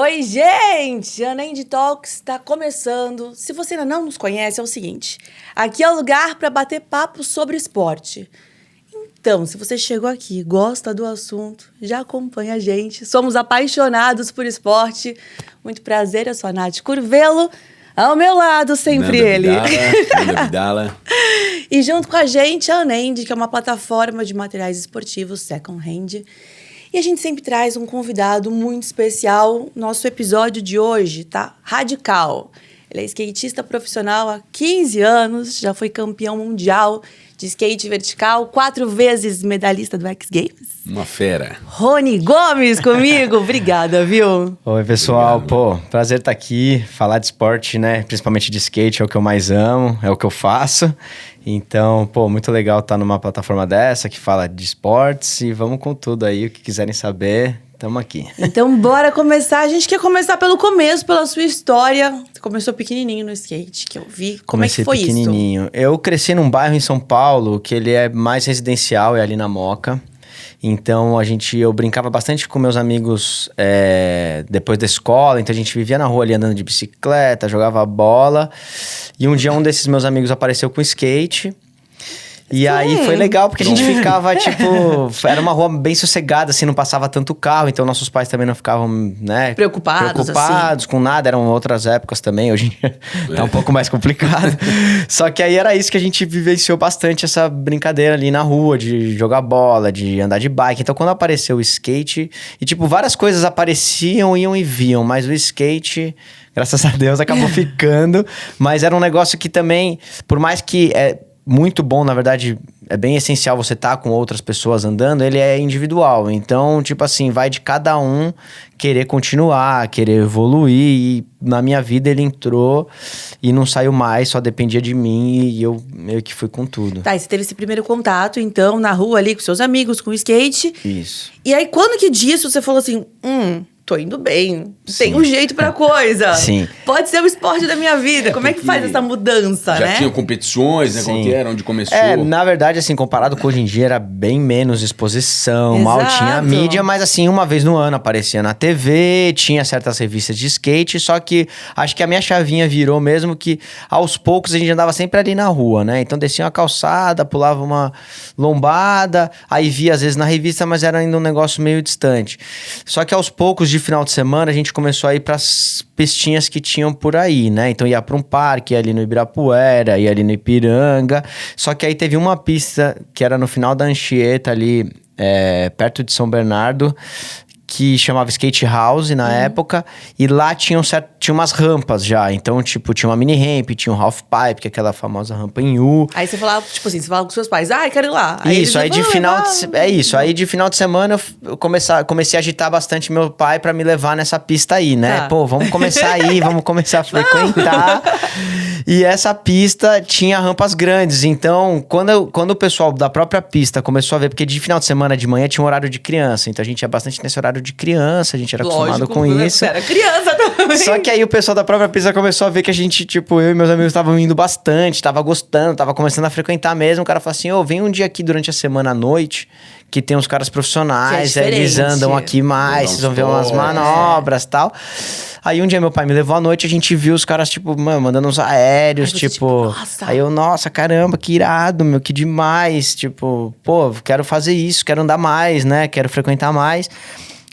Oi, gente! A Nand Talks está começando. Se você ainda não nos conhece, é o seguinte. Aqui é o lugar para bater papo sobre esporte. Então, se você chegou aqui, gosta do assunto, já acompanha a gente. Somos apaixonados por esporte. Muito prazer, eu sou a Nath Curvelo. Ao meu lado, sempre ele. Nanda Vidala. E junto com a gente, a Anand, que é uma plataforma de materiais esportivos second hand. E a gente sempre traz um convidado muito especial. Nosso episódio de hoje tá radical. Ele é skatista profissional há 15 anos, já foi campeão mundial de skate vertical, 4 vezes medalhista do X Games. Uma fera. Rony Gomes comigo, obrigada, viu? Oi, pessoal. Obrigado, Prazer estar aqui. Falar de esporte, né? Principalmente de skate, é o que eu mais amo, é o que eu faço. Então, muito legal estar numa plataforma dessa que fala de esportes e vamos com tudo aí. O que quiserem saber, estamos aqui. Então, bora começar. A gente quer começar pelo começo, pela sua história. Você começou pequenininho no skate, que eu vi. Como é que foi pequenininho. isso? Eu cresci num bairro em São Paulo que ele é mais residencial, é ali na Moca. Então, eu brincava bastante com meus amigos depois da escola. Então, a gente vivia na rua ali andando de bicicleta, jogava bola. E um dia, um desses meus amigos apareceu com skate. E aí foi legal, porque a gente ficava, era uma rua bem sossegada, assim, não passava tanto carro, então nossos pais também não ficavam, né, preocupados assim, com nada, eram outras épocas também, hoje em dia tá um pouco mais complicado. Só que aí era isso que a gente vivenciou bastante, essa brincadeira ali na rua, de jogar bola, de andar de bike. Então quando apareceu o skate, e várias coisas apareciam, iam e viam, mas o skate, graças a Deus, acabou ficando. Mas era um negócio que também, por mais que muito bom, na verdade, é bem essencial você estar com outras pessoas andando, ele é individual. Então, vai de cada um querer continuar, querer evoluir. E na minha vida ele entrou e não saiu mais, só dependia de mim e eu meio que fui com tudo. Tá, e você teve esse primeiro contato, então, na rua ali com seus amigos, com o skate. Isso. E aí, quando que disso você falou assim, tô indo bem, tem um jeito pra coisa. Sim. Pode ser o esporte da minha vida. Como é que faz essa mudança, já né? Já tinha competições, né? Qual que era, onde começou? Na verdade, comparado com hoje em dia, era bem menos exposição, Exato. Mal tinha mídia, mas uma vez no ano aparecia na TV, tinha certas revistas de skate, só que acho que a minha chavinha virou mesmo que aos poucos a gente andava sempre ali na rua, né? Então descia uma calçada, pulava uma lombada, aí via às vezes na revista, mas era ainda um negócio meio distante. Só que aos poucos, de final de semana, a gente começou a ir pras pistinhas que tinham por aí, né? Então ia pra um parque, ia ali no Ibirapuera, ia ali no Ipiranga. Só que aí teve uma pista que era no final da Anchieta ali, perto de São Bernardo, que chamava Skate House na época, e lá tinha umas rampas já. Então, tinha uma mini ramp, tinha um half pipe, que é aquela famosa rampa em U. Aí você falava, você falava com seus pais, quero ir lá. Aí aí de final de semana eu comecei a agitar bastante meu pai pra me levar nessa pista aí, né? Tá. Vamos começar aí, vamos começar a frequentar. E essa pista tinha rampas grandes, então quando o pessoal da própria pista começou a ver, porque de final de semana de manhã tinha um horário de criança, então a gente ia bastante nesse horário de criança, a gente era acostumado com isso. Era criança também. Só que aí o pessoal da própria pista começou a ver que a gente, eu e meus amigos estavam indo bastante, tava gostando, tava começando a frequentar mesmo. O cara falou assim, vem um dia aqui durante a semana à noite, que tem uns caras profissionais, eles andam aqui mais, vocês vão ver umas manobras e tal. Aí um dia meu pai me levou à noite, a gente viu os caras, mandando uns aéreos, nossa. Aí eu, nossa, caramba, que irado, meu, que demais. Quero fazer isso, quero andar mais, né? Quero frequentar mais.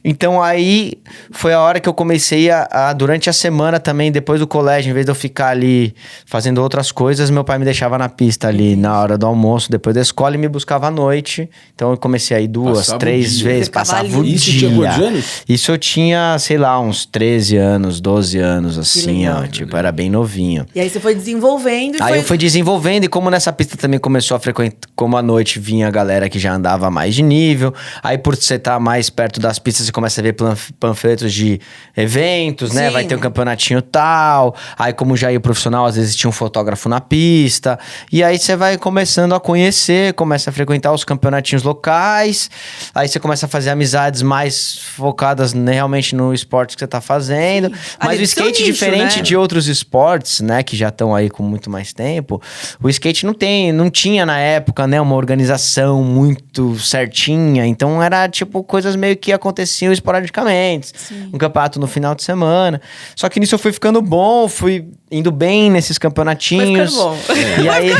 Então aí foi a hora que eu comecei durante a semana também, depois do colégio, em vez de eu ficar ali fazendo outras coisas, meu pai me deixava na pista ali na hora do almoço, depois da escola, e me buscava à noite. Então eu comecei a ir 2, 3 vezes, passava o dia. Isso tinha quantos anos? Isso eu tinha, sei lá, uns 13 anos, 12 anos, assim, legal, era bem novinho. E aí você foi desenvolvendo. Eu fui desenvolvendo, e como nessa pista também começou a frequentar, como à noite vinha a galera que já andava mais de nível, aí por você estar mais perto das pistas, você começa a ver panfletos de eventos, né? Sim. Vai ter um campeonatinho tal. Aí, como já ia profissional, às vezes tinha um fotógrafo na pista. E aí você vai começando a conhecer, começa a frequentar os campeonatinhos locais. Aí você começa a fazer amizades mais focadas realmente no esporte que você tá fazendo. Sim. Mas o skate, nicho, diferente né? de outros esportes, né? Que já estão aí com muito mais tempo. O skate não tinha na época, né? Uma organização muito certinha. Então era coisas meio que aconteciam aconteciam esporadicamente. Um campeonato no final de semana. Só que nisso eu fui ficando bom, fui indo bem nesses campeonatinhos. Foi ficando bom. E aí...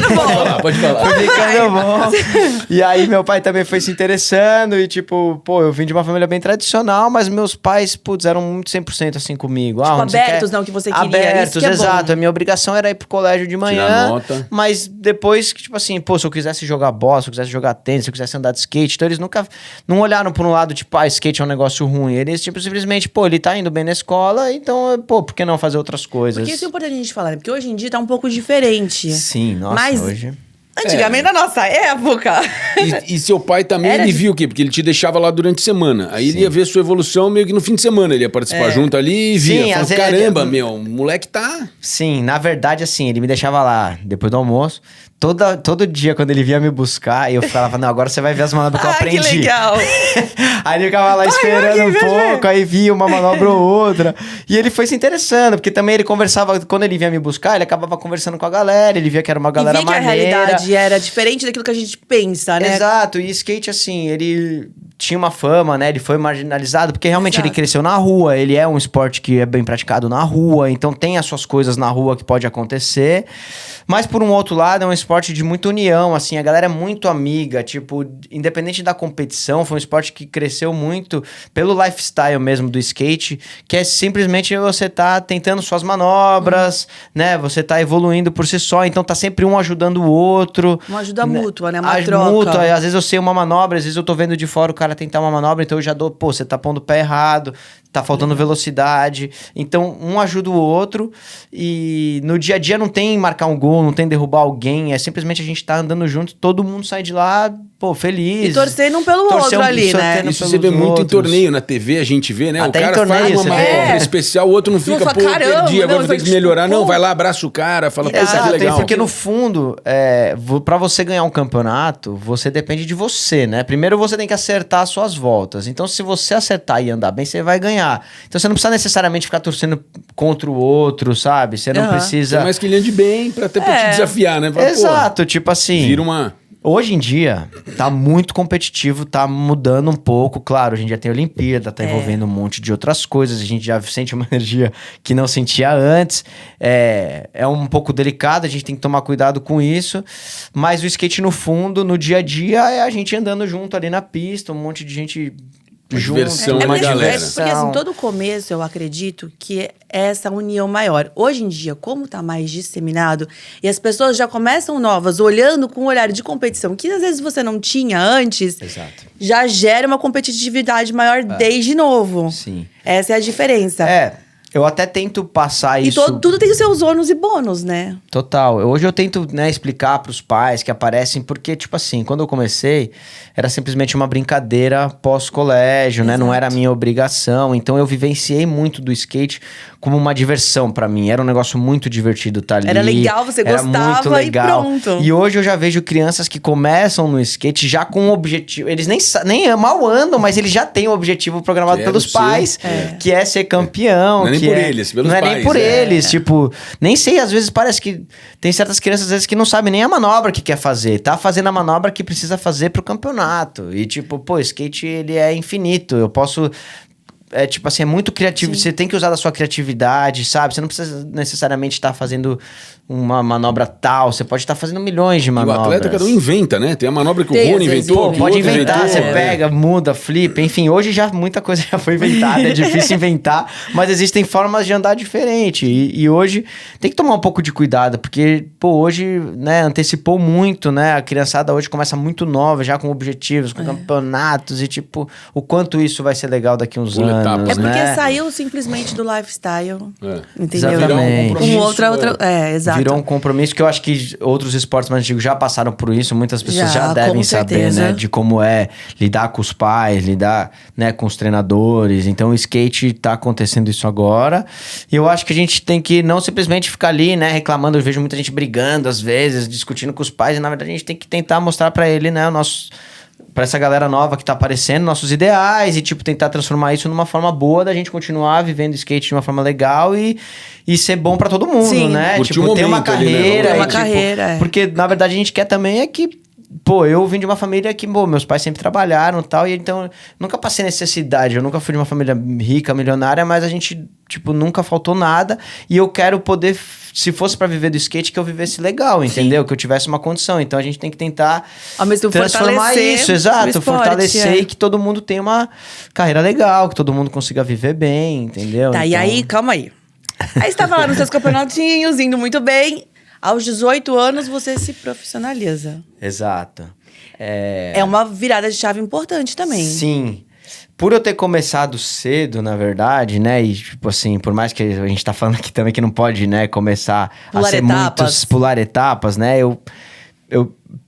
Pode falar. Foi ficando bom. E aí meu pai também foi se interessando e tipo, pô, eu vim de uma família bem tradicional, mas meus pais, putz, eram muito 100% assim comigo. Tipo, onde você abertos, quer? não, que você queria. Abertos, isso que é exato. bom. A minha obrigação era ir pro colégio de manhã, nota. mas depois que, tipo assim, pô, se eu quisesse jogar bola, se eu quisesse jogar tênis, se eu quisesse andar de skate, então eles nunca, não olharam por um lado, tipo, skate é um negócio ruim. Eles, tipo, simplesmente, pô, ele tá indo bem na escola, então, pô, por que não fazer outras coisas? Porque isso é importante a gente falar, né? Porque hoje em dia tá um pouco diferente. Sim, nossa, Mas hoje... antigamente, na nossa época... E seu pai também, Era ele de- viu o quê? Porque ele te deixava lá durante a semana. Aí ele ia ver sua evolução meio que no fim de semana. Ele ia participar junto ali e via. Sim, Falava, às vezes- caramba, meu, o moleque tá... Sim, na verdade, assim, ele me deixava lá depois do almoço. Todo dia, quando ele vinha me buscar, eu falava, não, agora você vai ver as manobras que eu aprendi. que legal! Aí ele ficava lá esperando um pouco, aí via uma manobra ou outra. E ele foi se interessando, porque também ele conversava, quando ele vinha me buscar, ele acabava conversando com a galera, ele via que era uma galera e via que a maneira. realidade era diferente daquilo que a gente pensa, né? Exato, e skate, assim, ele tinha uma fama, né? Ele foi marginalizado, porque realmente Exato. ele cresceu na rua, ele é um esporte que é bem praticado na rua, então tem as suas coisas na rua que pode acontecer. Mas, por um outro lado, é um esporte de muita união, assim, a galera é muito amiga, tipo, independente da competição, foi um esporte que cresceu muito pelo lifestyle mesmo do skate, que é simplesmente você tá tentando suas manobras, né? Você tá evoluindo por si só, então tá sempre um ajudando o outro. Uma ajuda mútua, né? Uma A troca. mútua, às vezes eu sei uma manobra, às vezes eu tô vendo de fora o cara tentar uma manobra, então eu já dou, pô, você tá pondo o pé errado, tá faltando velocidade. Então, um ajuda o outro e no dia a dia não tem marcar um gol, não tem derrubar alguém, é simplesmente a gente tá andando junto, todo mundo sai de lá, pô, feliz. E torcendo um pelo Torcer outro ali, né? torcendo Isso pelos você vê muito em outros. torneio, na TV a gente vê, né? Até o em cara torneio faz uma você manobra vê. especial, o outro não fica, fala, pô, caramba, perdi, agora não, vou ter que tipo, melhorar. Não, pô. vai lá, abraça o cara, fala, pô, que Exato, legal. porque no fundo, pra você ganhar um campeonato, você depende de você, né? Primeiro você tem que acertar as suas voltas. Então, se você acertar e andar bem, você vai ganhar. Então, você não precisa necessariamente ficar torcendo contra o outro, sabe? Você não Aham. precisa... Tem mais que ele ande bem pra até pra te desafiar, né? Fala, pô, Exato, tipo assim... vira uma... Hoje em dia, tá muito competitivo, tá mudando um pouco. Claro, a gente já tem Olimpíada, tá envolvendo um monte de outras coisas. A gente já sente uma energia que não sentia antes. É um pouco delicado, a gente tem que tomar cuidado com isso. Mas o skate, no fundo, no dia a dia, é a gente andando junto ali na pista, um monte de gente junto. diversão, É uma porque, galera. porque assim, todo começo eu acredito que é essa união maior. Hoje em dia, como tá mais disseminado e as pessoas já começam novas, olhando com um olhar de competição que às vezes você não tinha antes, Exato. já gera uma competitividade maior desde novo. Sim. Essa é a diferença. Eu até tento passar E isso... tudo tem os seus ônus e bônus, né? Total. Hoje eu tento, né, explicar pros pais que aparecem, porque, tipo assim, quando eu comecei, era simplesmente uma brincadeira pós-colégio, né? Não era a minha obrigação. Então eu vivenciei muito do skate como uma diversão pra mim. Era um negócio muito divertido estar ali. Era legal, você Era gostava muito legal. e pronto. E hoje eu já vejo crianças que começam no skate já com um objetivo. Eles nem mal andam, mas eles já têm um objetivo programado Quero pelos ser. pais, que é ser campeão. Não é nem que por eles, pelos Não é nem pais, por é. eles. Tipo, nem sei, às vezes parece que tem certas crianças às vezes que não sabem nem a manobra que quer fazer. Tá fazendo a manobra que precisa fazer pro campeonato. E tipo, pô, skate ele é infinito. Eu posso... tipo assim, é muito criativo. Você tem que usar da sua criatividade, sabe? Você não precisa necessariamente estar fazendo uma manobra tal. Você pode estar fazendo milhões de E o manobras. atleta cada um inventa, né? Tem a manobra que Tem, o Rony às vezes, inventou. Pô, que o pode outro inventar, inventou, você né? pega, muda, flipa, enfim, hoje já muita coisa já foi inventada, é difícil inventar, mas existem formas de andar diferente, e hoje tem que tomar um pouco de cuidado, porque, pô, hoje, né, antecipou muito, né, a criançada hoje começa muito nova, já com objetivos, com campeonatos, e tipo, o quanto isso vai ser legal daqui a uns Pula anos, etapas, É porque né? saiu simplesmente do lifestyle. É. Entendeu? Exatamente. Um outra. Exato. Virou um compromisso que eu acho que outros esportes mais antigos já passaram por isso. Muitas pessoas já Já, devem com saber, certeza. né? De como é lidar com os pais, lidar, né, com os treinadores. Então, o skate tá acontecendo isso agora. E eu acho que a gente tem que não simplesmente ficar ali, né, reclamando. Eu vejo muita gente brigando, às vezes, discutindo com os pais. E, na verdade, a gente tem que tentar mostrar pra ele, né, o nosso... Pra essa galera nova que tá aparecendo, nossos ideais e, tipo, tentar transformar isso numa forma boa da gente continuar vivendo skate de uma forma legal e ser bom pra todo mundo, Sim. né? Curtir Tipo, o ter uma momento ali, né? carreira. Ter uma e, tipo, carreira, é. Porque, na verdade, a gente quer também é que pô, eu vim de uma família que, pô, meus pais sempre trabalharam e tal, e então nunca passei necessidade. Eu nunca fui de uma família rica, milionária, mas a gente, tipo, nunca faltou nada. E eu quero poder, se fosse pra viver do skate, que eu vivesse legal, entendeu? Que eu tivesse uma condição. Então a gente tem que tentar Ao mesmo tempo transformar fortalecer isso, o exato. esporte, Fortalecer e que todo mundo tenha uma carreira legal, que todo mundo consiga viver bem, entendeu? Tá, e Então, aí, calma aí. Aí você tava lá nos seus campeonatinhos, indo muito bem. Aos 18 anos, você se profissionaliza. Exato. É uma virada de chave importante também. Sim. Por eu ter começado cedo, na verdade, né? E, tipo assim, por mais que a gente tá falando aqui também que não pode, né, começar Pular a ser etapas. pular etapas, né? Eu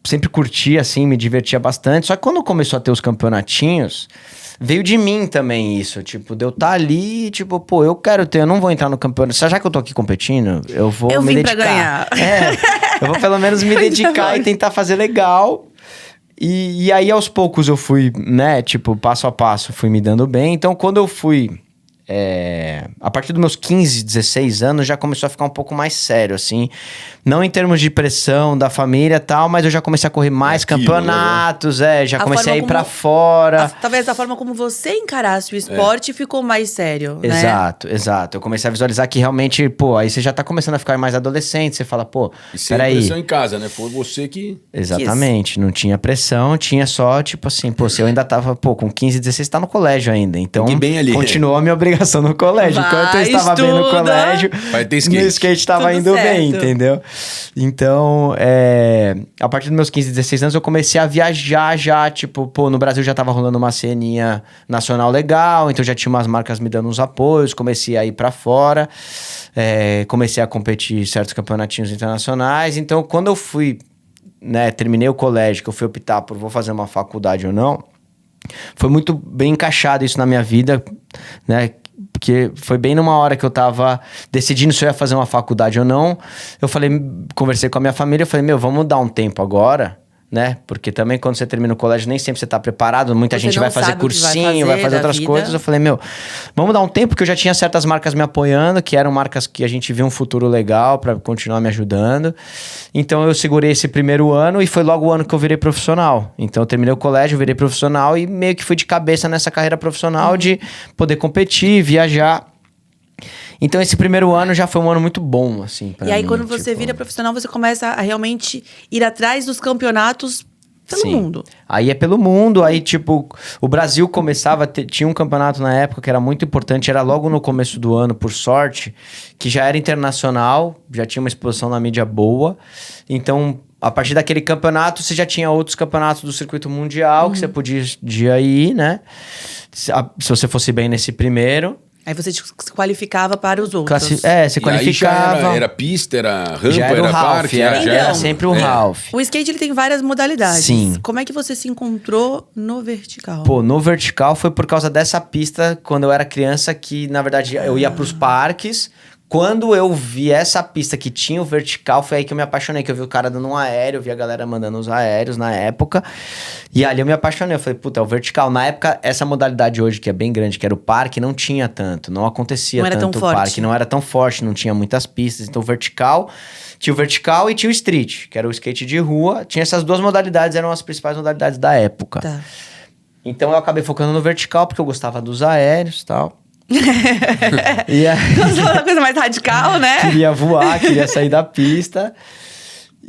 sempre curti, assim, me divertia bastante. Só que quando começou a ter os campeonatinhos, veio de mim também isso. Tipo, de eu estar ali, tipo, pô, eu quero ter, eu não vou entrar no campeonato. Já que eu tô aqui competindo, eu vou Eu me vim dedicar. pra ganhar. Eu vou pelo menos me Coisa dedicar boa. e tentar fazer legal. E aí, aos poucos, eu fui, né, tipo, passo a passo, fui me dando bem. Então, quando eu fui... a partir dos meus 15, 16 anos, já começou a ficar um pouco mais sério, assim. Não em termos de pressão da família e tal, mas eu já comecei a correr mais Aquilo, campeonatos, já A comecei a ir forma pra como- fora. Talvez a forma como você encarasse o esporte ficou mais sério, né? Exato, exato. Eu comecei a visualizar que realmente, pô, aí você já tá começando a ficar mais adolescente, você fala, pô, E sem peraí. pressão em casa, né? Foi você que... Exatamente, não tinha pressão, tinha só, tipo assim, pô, se eu ainda tava, pô, com 15, 16, tá no colégio ainda, então Fique bem ali. continuou a minha obrigação no colégio. Vai, Enquanto eu estava bem no estuda. colégio, Vai ter skate. no skate tava Tudo indo certo. bem, entendeu? Então, a partir dos meus 15, 16 anos, eu comecei a viajar já, tipo, pô, no Brasil já tava rolando uma ceninha nacional legal, então já tinha umas marcas me dando uns apoios, comecei a ir pra fora, comecei a competir em certos campeonatinhos internacionais, então quando eu fui, né, terminei o colégio, que eu fui optar por vou fazer uma faculdade ou não, foi muito bem encaixado isso na minha vida, né? Porque foi bem numa hora que eu tava decidindo se eu ia fazer uma faculdade ou não. Eu falei, conversei com a minha família, eu falei, meu, vamos dar um tempo agora, né? Porque também quando você termina o colégio, nem sempre você tá preparado. Muita Você gente não vai fazer sabe o que vai cursinho, vai fazer fazer da outras vida. coisas. Eu falei, meu, vamos dar um tempo, porque eu já tinha certas marcas me apoiando, que eram marcas que a gente via um futuro legal pra continuar me ajudando. Então eu segurei esse primeiro ano e foi logo o ano que eu virei profissional. Então eu terminei o colégio, virei profissional e meio que fui de cabeça nessa carreira profissional de poder competir, viajar. Então esse primeiro ano já foi um ano muito bom, assim, pra E aí, mim, quando você tipo... vira profissional, você começa a realmente ir atrás dos campeonatos pelo Sim. mundo. Aí é pelo mundo, aí tipo, o Brasil começava a ter, tinha um campeonato na época que era muito importante, era logo no começo do ano, por sorte, que já era internacional, já tinha uma exposição na mídia boa, então a partir daquele campeonato você já tinha outros campeonatos do circuito mundial que você podia ir, né, se você fosse bem nesse primeiro. Aí você se qualificava para os outros. Você E aí já qualificava. era pista, era rampa, já era o era Ralph, parque, era, Então, era sempre o Ralph. O skate ele tem várias modalidades. Sim. Como é que você se encontrou no vertical? Pô, no vertical foi por causa dessa pista, quando eu era criança, que na verdade eu ia pros parques. Quando eu vi essa pista que tinha o vertical, foi aí que eu me apaixonei, que eu vi o cara dando um aéreo, eu vi a galera mandando os aéreos na época. E ali eu me apaixonei, eu falei, puta, é o vertical. Na época, essa modalidade hoje, que é bem grande, que era o parque, não tinha tanto, não acontecia Não era tanto tão o forte. parque, não era tão forte, não tinha muitas pistas. Então o vertical, tinha o vertical e tinha o street, que era o skate de rua. Tinha essas duas modalidades, eram as principais modalidades da época. Tá. Então eu acabei focando no vertical, porque eu gostava dos aéreos e tal. E aí, Uma coisa mais radical, né? queria voar, queria sair da pista.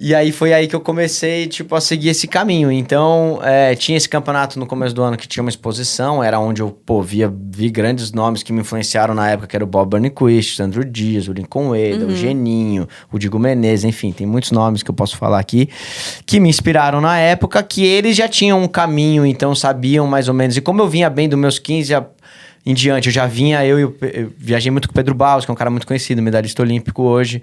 E aí foi aí que eu comecei, tipo, a seguir esse caminho. Então, tinha esse campeonato no começo do ano que tinha uma exposição, era onde eu, pô, vi grandes nomes que me influenciaram na época, que era o Bob Burnquist, o Sandro Dias, o Lincoln Ueda, o Geninho, o Diego Menezes, enfim, tem muitos nomes que eu posso falar aqui, que me inspiraram na época, que eles já tinham um caminho, então sabiam mais ou menos. E como eu vinha bem dos meus 15 em diante, eu já vinha, eu viajei muito com o Pedro Baus, que é um cara muito conhecido, medalhista olímpico hoje.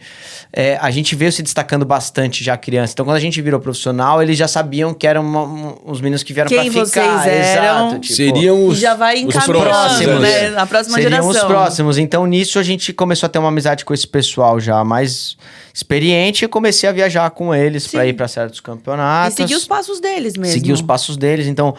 A gente veio se destacando bastante já criança. Então, quando a gente virou profissional, eles já sabiam que eram uns meninos que vieram Quem pra ficar. vocês eram. Exato, tipo, Seriam os E já vai os encaminhando, próximos, né? Na próxima seriam geração. os próximos. Então, nisso, a gente começou a ter uma amizade com esse pessoal já mais experiente e comecei a viajar com eles pra ir pra certos E campeonatos. seguir os passos deles mesmo. Seguir os passos deles. Então,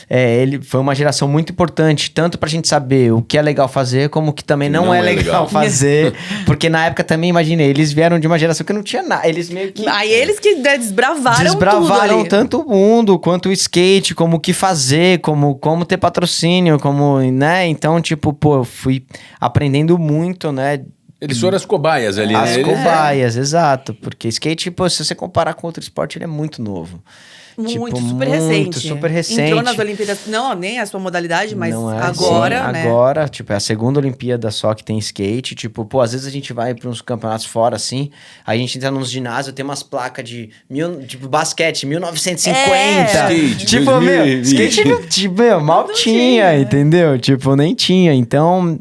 ele foi uma geração muito importante, tanto pra gente saber sabe o que é legal fazer, como que também não é legal fazer. Porque na época também, imagina, eles vieram de uma geração que não tinha nada. Eles meio que... Aí eles que desbravaram tudo tanto o mundo, quanto o skate, como o que fazer, como ter patrocínio, como, né? Então, tipo, pô, eu fui aprendendo muito, né? Eles foram as cobaias ali, As né? cobaias, exato. Porque skate, pô, se você comparar com outro esporte, ele é muito novo. Muito, Tipo, super muito, recente. super recente. Entrou nas Olimpíadas, não, nem a sua modalidade, mas Não é agora, assim. né? Agora, tipo, é a segunda Olimpíada só que tem skate. Tipo, pô, às vezes a gente vai para uns campeonatos fora, assim, aí a gente entra nos ginásios, tem umas placas de, tipo, basquete, 1950. Skate, Tipo, 2020. meu, skate, tipo, meu, mal tinha, entendeu? Tipo, nem tinha. Então,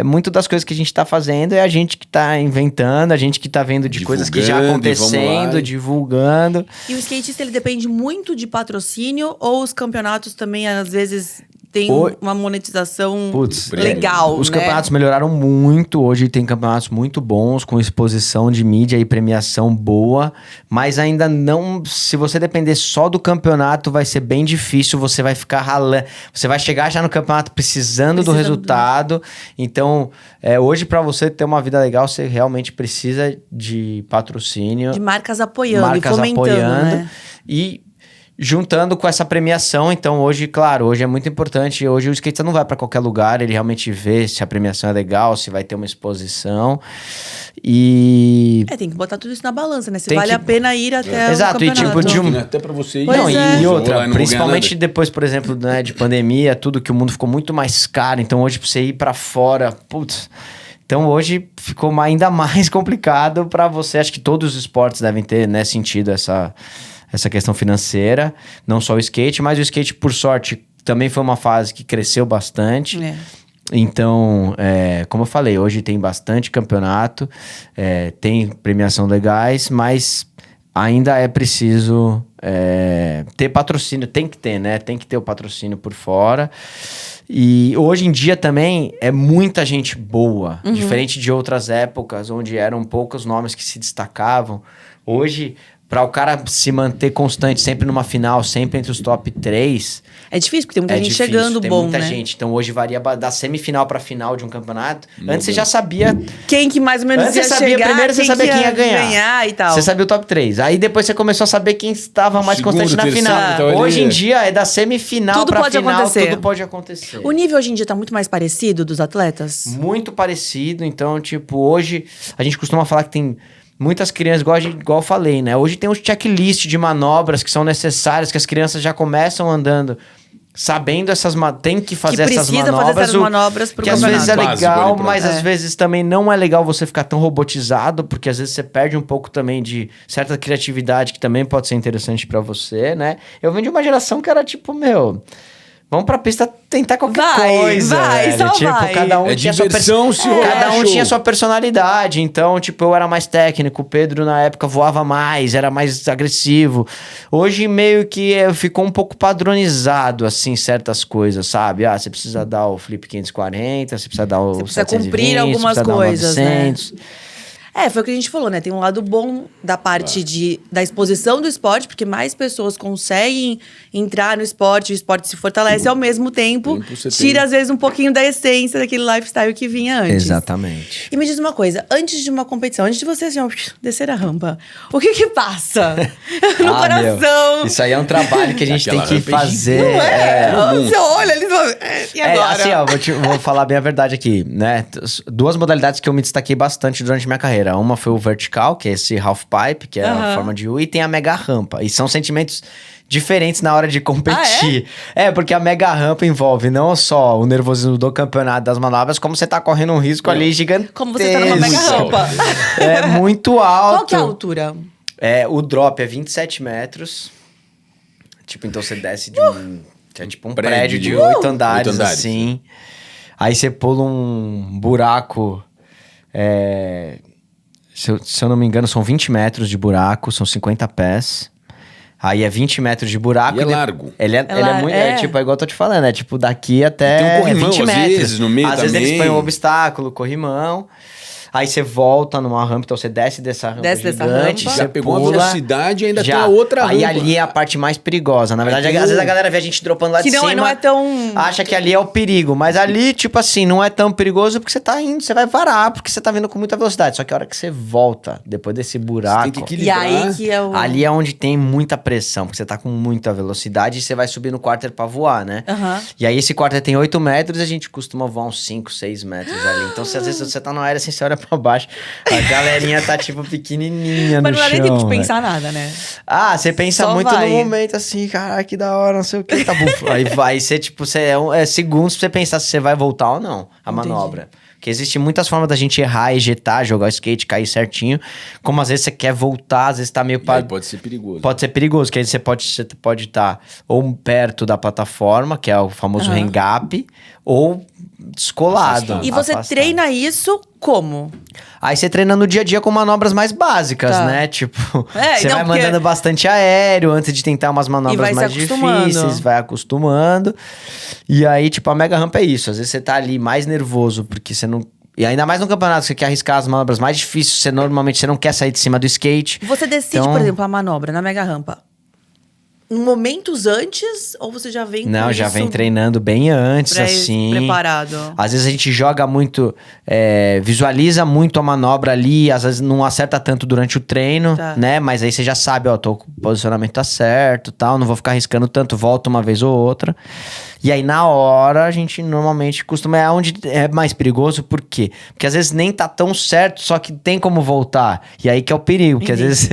muito das coisas que a gente tá fazendo é a gente que tá inventando, a gente que tá vendo de coisas que já Divulgando, acontecendo, divulgando. E o skatista, ele depende muito de patrocínio ou os campeonatos também, às vezes, tem uma monetização legal, Os né? campeonatos melhoraram muito. Hoje tem campeonatos muito bons, com exposição de mídia e premiação boa. Mas ainda não... Se você depender só do campeonato, vai ser bem difícil. Você vai ficar ralando. Você vai chegar já no campeonato precisando do resultado. Então, hoje para você ter uma vida legal, você realmente precisa de patrocínio. De marcas apoiando e fomentando, né? E... juntando com essa premiação, então hoje, claro, hoje é muito importante. Hoje o skatista não vai para qualquer lugar, ele realmente vê se a premiação é legal, se vai ter uma exposição. E... tem que botar tudo isso na balança, né? Se vale a pena ir até o Exato, campeonato. e tipo, Até pra você ir. Pois não, é. e outra, principalmente depois, por exemplo, né, de pandemia, tudo que o mundo ficou muito mais caro. Então hoje pra você ir para fora, putz... Então hoje ficou ainda mais complicado para você. Acho que todos os esportes devem ter, né, sentido essa questão financeira, não só o skate, mas o skate, por sorte, também foi uma fase que cresceu bastante. Então, como eu falei, hoje tem bastante campeonato, tem premiação legais, mas ainda é preciso ter patrocínio, tem que ter, né? Tem que ter o patrocínio por fora. E hoje em dia também é muita gente boa, diferente de outras épocas, onde eram poucos nomes que se destacavam. Hoje... para o cara se manter constante, sempre numa final, sempre entre os top 3... É difícil, porque tem muita gente chegando tem bom, muita né? gente. Então, hoje varia da semifinal pra final de um campeonato. Antes você já sabia... Quem que mais ou menos Antes ia você sabia chegar, primeiro, você sabia quem ia ganhar e tal. Você sabia o top 3. Aí depois você começou a saber quem estava mais constante na final. Então hoje em dia, é da semifinal tudo pra pode final, acontecer. tudo pode acontecer. O nível hoje em dia tá muito mais parecido dos atletas? Muito parecido. Então, tipo, hoje... A gente costuma falar que tem... muitas crianças, igual eu falei, né? Hoje tem uns checklist de manobras que são necessárias, que as crianças já começam andando sabendo tem que fazer essas manobras. Fazer essas manobras pro que às vezes é legal, básico, mas às vezes também não é legal você ficar tão robotizado, porque às vezes você perde um pouco também de certa criatividade que também pode ser interessante pra você, né? Eu venho de uma geração que era tipo, vamos pra pista tentar qualquer coisa. Só tipo, vai. cada um tinha diversão, cada um tinha sua personalidade. Então, tipo, eu era mais técnico, o Pedro na época voava mais, era mais agressivo. Hoje meio que ficou um pouco padronizado, assim, certas coisas, sabe? Você precisa dar o flip 540, você precisa dar o Você precisa 720, cumprir algumas você precisa coisas, dar o 900. né? Foi o que a gente falou, né? Tem um lado bom da parte da exposição do esporte, porque mais pessoas conseguem entrar no esporte, o esporte se fortalece, ao mesmo tempo tira, às vezes, um pouquinho da essência daquele lifestyle que vinha antes. Exatamente. E me diz uma coisa, antes de uma competição, antes de você assim, descer a rampa, o que passa no coração? Isso aí é um trabalho que a gente tem que fazer. Não é? Você olha ali e agora? Assim, ó, vou falar bem a verdade aqui, né? Duas modalidades que eu me destaquei bastante durante minha carreira. Uma foi o vertical, que é esse half pipe, que é a forma de U, e tem a mega rampa. E são sentimentos diferentes na hora de competir. Porque a mega rampa envolve não só o nervosismo do campeonato das manobras, como você tá correndo um risco ali gigantesco. Como você tá numa mega rampa. É muito alto. Qual que é a altura? O drop é 27 metros. Tipo, então você desce de é tipo um prédio de 8 andares, assim. Aí você pula um buraco... Se eu não me engano, são 20 metros de buraco, são 50 pés. Aí é 20 metros de buraco. E é largo. Ele é muito. Tipo, é igual eu tô te falando, é tipo daqui até tem um corrimão, 20 metros. Às vezes, no meio às também. vezes eles põem um obstáculo, corrimão. Aí você volta numa rampa, então você desce dessa rampa gigante, rampa. Já pegou pula, a velocidade e ainda já. tem a outra rampa. Aí ali é a parte mais perigosa. Na verdade, tem às vezes a galera vê a gente dropando lá Que de cima. não é tão... Acha que ali é o perigo. Mas ali, tipo assim, não é tão perigoso porque você tá indo, você vai parar, porque você tá vindo com muita velocidade. Só que a hora que você volta, depois desse buraco... Você tem que E equilibrar. aí que é o... Ali é onde tem muita pressão, porque você tá com muita velocidade e você vai subir no quarter pra voar, né? Aham. E aí esse quarter tem 8 metros e a gente costuma voar uns 5, 6 metros ali. Então, se às vezes você tá no ar assim, você olha pra baixo, a galerinha tá tipo pequenininha Mas no não dá chão. nem tempo de velho. pensar nada, né? Ah, você pensa Só muito vai. no momento assim, caralho, que da hora, não sei o que, tá bufo. Aí vai ser tipo, é segundos pra você pensar se você vai voltar ou não, a Entendi. manobra. Porque existem muitas formas da gente errar, ejetar, jogar o skate, cair certinho. Como às vezes você quer voltar, às vezes tá meio... E aí pode ser perigoso. Pode ser perigoso, que aí você pode estar ou perto da plataforma, que é o famoso hang up, ou descolado. Afastado. E você afastado. treina isso como? Aí você treina no dia a dia com manobras mais básicas, Tá. né? Tipo, É, você não, vai porque- mandando bastante aéreo antes de tentar umas E manobras vai se mais acostumando. difíceis, vai acostumando. E aí, tipo, a mega rampa é isso. Às vezes você tá ali mais nervoso porque você não... E ainda mais no campeonato, você quer arriscar as manobras mais difíceis, normalmente você não quer sair de cima do skate. Você decide, Então- por exemplo, a manobra na mega rampa momentos antes ou você já vem com Não, já isso vem treinando bem antes, assim. preparado? Às vezes a gente joga muito, visualiza muito a manobra ali, às vezes não acerta tanto durante o treino, Tá. né? Mas aí você já sabe, ó, o posicionamento tá certo, tal, não vou ficar arriscando tanto, volto uma vez ou outra. E aí na hora a gente normalmente costuma, é onde é mais perigoso, por quê? Porque às vezes nem tá tão certo, só que tem como voltar. E aí que é o perigo, porque às vezes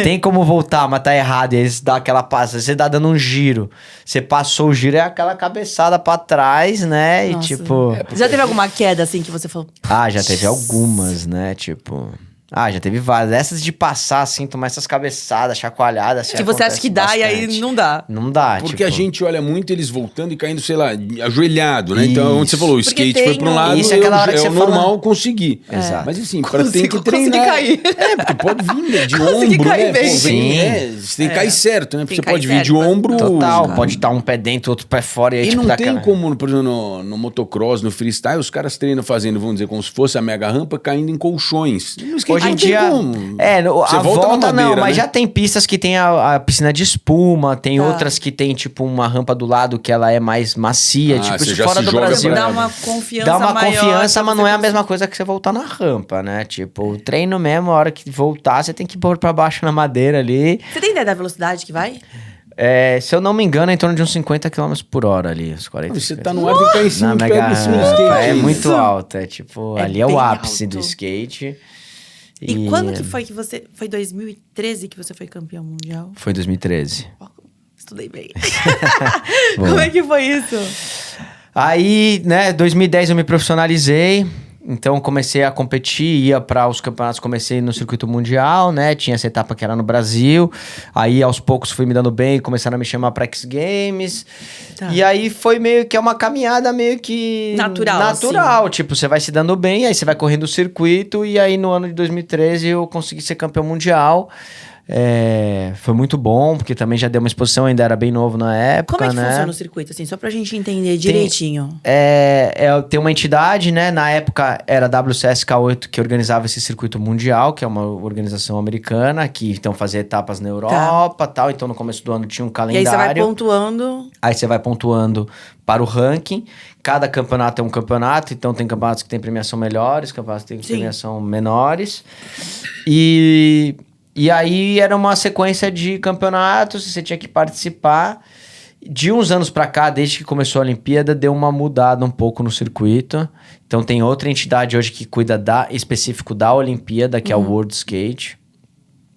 tem como voltar, mas tá errado, e aí você dá aquela passa, você dá dando um giro. Você passou o giro, é aquela cabeçada pra trás, né? Nossa. E tipo... Já teve alguma queda assim que você falou? Ah, já teve algumas, né? Tipo... Ah, já teve várias. Essas de passar, assim, tomar essas cabeçadas, chacoalhadas. Assim, Que você acha acontece que dá e aí bastante. não dá. Não dá, Porque tipo... a gente olha muito eles voltando e caindo, sei lá, ajoelhado, né? Então, onde você Isso. falou, o Porque skate foi pra um tem lado, Isso é aquela hora que é você o fala- normal conseguir. Exato. Mas assim, pra tem que Consegui treinar. cair. É, porque pode vir né, de Consegui ombro, cair né? bem. Pô, Sim. você tem que cair certo, né? Porque Tem você que pode cair vir de certo, ombro... Total, cara. pode estar um pé dentro, outro pé fora. E, aí, E tipo, não dá tem aquela- como, por exemplo, no motocross, no freestyle, os caras treinam fazendo, vamos dizer, como se fosse a mega rampa, caindo em colchões. No skate Hoje em não tem dia... como. A Você volta na não, madeira, mas né? já tem pistas que tem a piscina de espuma, tem Tá. outras que tem, tipo, uma rampa do lado que ela é mais macia, Ah, tipo, você isso já fora se do joga Brasil. pra- Dá uma confiança Dá uma maior confiança, pra mas você não é a conseguir. mesma coisa que você voltar na rampa, né? Tipo, o treino mesmo, a hora que voltar, você tem que pôr pra baixo na madeira ali. Você tem ideia da velocidade que vai? Se eu não me engano, é em torno de uns 50 km por hora ali, os 40. Você tá no ar e cai em cima, na pega mega em cima do rampa, skate. é Isso. muito alto, é tipo, É ali é o bem ápice alto. do skate. E quando que foi que você... Foi 2013 que você foi campeão mundial? Foi 2013. Ó, estudei bem. Como é que foi isso? Aí, né, 2010 eu me profissionalizei, então comecei a competir, ia para os campeonatos, comecei no circuito mundial, né, tinha essa etapa que era no Brasil, aí aos poucos fui me dando bem, começaram a me chamar para X Games, Tá. e aí foi meio que uma caminhada meio que... Natural, tipo, você vai se dando bem, aí você vai correndo o circuito, e aí no ano de 2013 eu consegui ser campeão mundial. Foi muito bom, porque também já deu uma exposição, ainda era bem novo na época, Como é que né? funciona o circuito, assim? Só pra gente entender direitinho. Tem uma entidade, né? Na época era a WCSK8 que organizava esse circuito mundial, que é uma organização americana, que então fazia etapas na Europa e tal. Então no começo do ano tinha um E aí calendário. você vai pontuando... Aí você vai pontuando para o ranking. Cada campeonato é um campeonato, então tem campeonatos que tem premiação melhores, campeonatos que tem Sim. premiação menores. E aí era uma sequência de campeonatos, você tinha que participar. De uns anos pra cá, desde que começou a Olimpíada, deu uma mudada um pouco no circuito. Então tem outra entidade hoje que cuida específico da Olimpíada, que é o World Skate.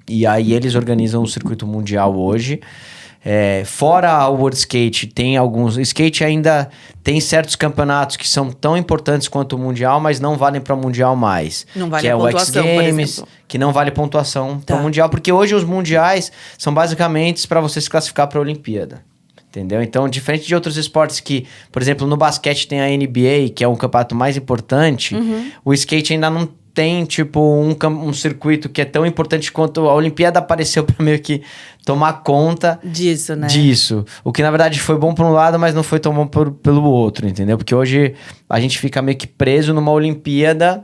E aí eles organizam o circuito mundial hoje. Fora o World Skate, tem alguns... Skate ainda tem certos campeonatos que são tão importantes quanto o Mundial, mas não valem para Mundial mais. Não vale que a é o X pontuação, por Games, exemplo. que não vale pontuação Tá. para Mundial, porque hoje os Mundiais são basicamente para você se classificar para a Olimpíada. Entendeu? Então, diferente de outros esportes que, por exemplo, no basquete tem a NBA, que é um campeonato mais importante, o skate ainda não tem, tipo, um circuito que é tão importante quanto a Olimpíada apareceu para meio que tomar conta Disso, né? disso. O que, na verdade, foi bom por um lado, mas não foi tão bom pelo outro, entendeu? Porque hoje a gente fica meio que preso numa Olimpíada,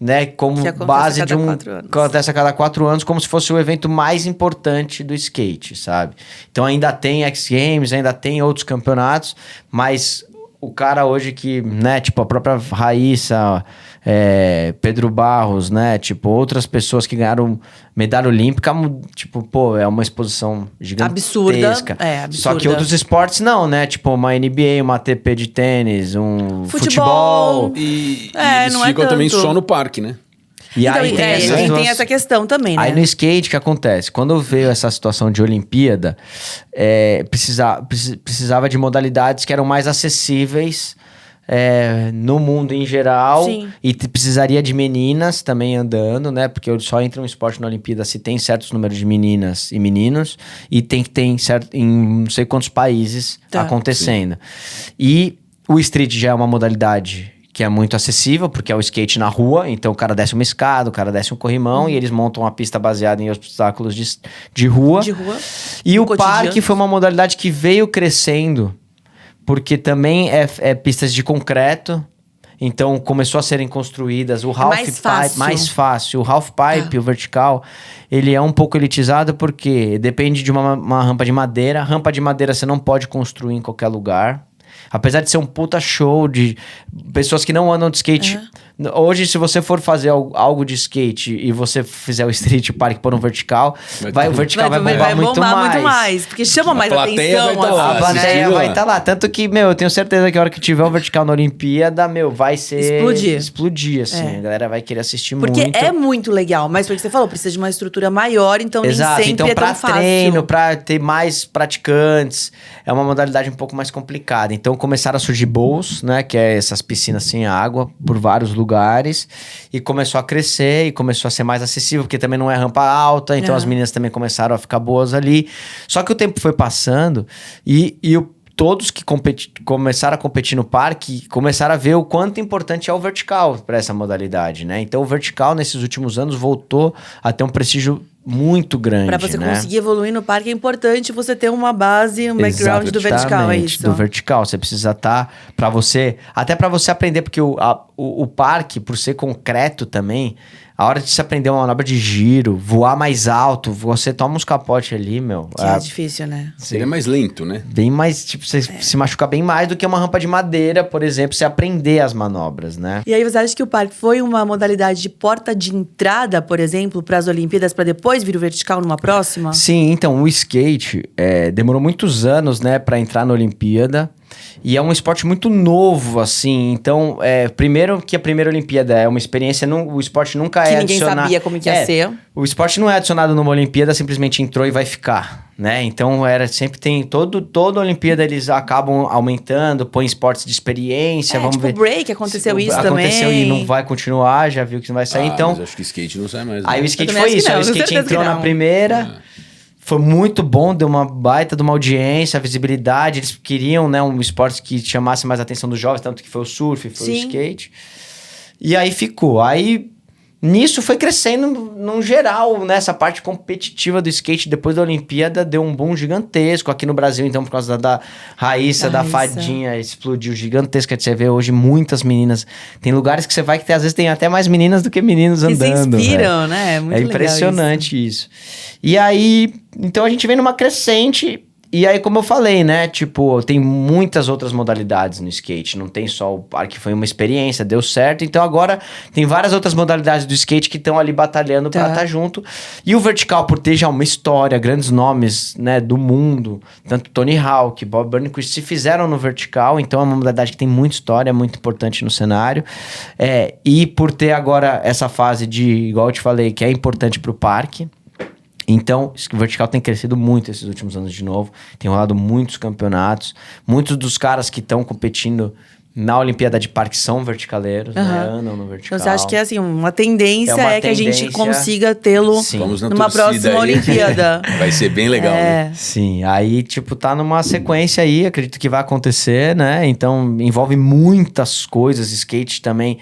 né, como Que acontece base a de cada 4 anos. acontece a cada 4 anos, como se fosse o evento mais importante do skate, sabe? Então ainda tem X Games, ainda tem outros campeonatos, mas o cara hoje que, né, tipo a própria Raíssa, Pedro Barros, né, tipo outras pessoas que ganharam medalha olímpica, tipo, pô, é uma exposição gigantesca. Absurda. Só que outros esportes não, né, tipo uma NBA, uma ATP de tênis, um Futebol. futebol. E eles não é ficam também tanto. só no parque, né? E Então, aí tem tem essa questão também, né? Aí no skate, o que acontece? Quando veio essa situação de Olimpíada, precisava de modalidades que eram mais acessíveis no mundo em geral. Sim. E precisaria de meninas também andando, né? Porque só entra um esporte na Olimpíada se tem certos números de meninas e meninos. E tem que ter em não sei quantos países acontecendo. E o street já é uma modalidade que é muito acessível, porque é o skate na rua, então o cara desce uma escada, o cara desce um corrimão, e eles montam uma pista baseada em obstáculos de rua. De rua. E o cotidiano. parque foi uma modalidade que veio crescendo, porque também é pistas de concreto, então começou a serem construídas. O half mais fácil. pipe, mais fácil. O half pipe, o vertical, ele é um pouco elitizado porque depende de uma rampa de madeira. Rampa de madeira você não pode construir em qualquer lugar. Apesar de ser um puta show de pessoas que não andam de skate. Hoje, se você for fazer algo de skate e você fizer o street park por um vertical, o vertical vai bombar muito mais. Porque chama A mais plateia atenção. vai tá lá, A plateia assistindo vai lá. estar lá. Tanto que, eu tenho certeza que a hora que tiver um vertical na Olimpíada, vai ser... Explodir, assim. A galera vai querer assistir Porque muito. é muito legal, mas foi o que você falou, precisa de uma estrutura maior, então Exato, nem sempre então é pra tão fácil. treino, pra ter mais praticantes, é uma modalidade um pouco mais complicada. Então começaram a surgir bowls, né, que é essas piscinas sem água, por vários lugares, e começou a crescer, e começou a ser mais acessível, porque também não é rampa alta, então as meninas também começaram a ficar boas ali. Só que o tempo foi passando, todos que começaram a competir no parque começaram a ver o quanto importante é o vertical para essa modalidade, né? Então o vertical nesses últimos anos voltou a ter um prestígio muito grande, Pra você né? conseguir evoluir no parque é importante você ter uma base, um background do vertical, é Exatamente, isso? do vertical. Você precisa estar até para você aprender, porque o parque, por ser concreto também, a hora de se aprender uma manobra de giro, voar mais alto, você toma uns capotes ali, Que é difícil, né? Seria mais lento, né? Bem mais, tipo, você se machuca bem mais do que uma rampa de madeira, por exemplo, você aprender as manobras, né? E aí você acha que o parque foi uma modalidade de porta de entrada, por exemplo, para as Olimpíadas, para depois vir o vertical numa próxima? Sim, então, o skate demorou muitos anos, né, pra entrar na Olimpíada. E é um esporte muito novo, assim. Então, primeiro que a primeira Olimpíada é uma experiência... o esporte nunca Que é ninguém adicionado... sabia como que ia ser. O esporte não é adicionado numa Olimpíada, simplesmente entrou e vai ficar, né? Então, sempre tem... Toda Olimpíada eles acabam aumentando, põem esportes de experiência, vamos tipo ver... break, aconteceu isso Aconteceu também. e não vai continuar, já viu que não vai sair, então... Mas acho que skate não sai mais. Aí o né? skate também foi acho que isso, não, aí o tenho skate certeza que entrou na não. primeira, foi muito bom, deu uma baita de uma audiência, visibilidade, eles queriam, né, um esporte que chamasse mais a atenção dos jovens, tanto que foi o surf, foi o skate, e aí ficou, nisso foi crescendo num geral, né, essa parte competitiva do skate, depois da Olimpíada deu um boom gigantesco, aqui no Brasil então por causa da Raíssa, da Fadinha, explodiu gigantesca, você vê hoje muitas meninas, tem lugares que você vai que às vezes tem até mais meninas do que meninos Que andando. se inspiram, né? Muito É legal impressionante isso. E aí, então a gente vem numa crescente. E aí, como eu falei, né? Tipo, tem muitas outras modalidades no skate. Não tem só o parque, foi uma experiência, deu certo. Então agora tem várias outras modalidades do skate que estão ali batalhando pra estar junto. E o vertical, por ter já uma história, grandes nomes, né, do mundo, tanto Tony Hawk, Bob Burnquist, se fizeram no vertical. Então é uma modalidade que tem muita história, é muito importante no cenário. E por ter agora essa fase de, igual eu te falei, que é importante pro parque. Então, o vertical tem crescido muito esses últimos anos de novo. Tem rolado muitos campeonatos. Muitos dos caras que estão competindo na Olimpíada de Parque são verticaleiros, né? Andam no vertical. Então você acha que assim, uma tendência que a gente consiga tê-lo Vamos na numa torcida próxima aí. Olimpíada. Vai ser bem legal, né? Sim, aí tipo tá numa sequência aí, acredito que vai acontecer, né? Então envolve muitas coisas, skate também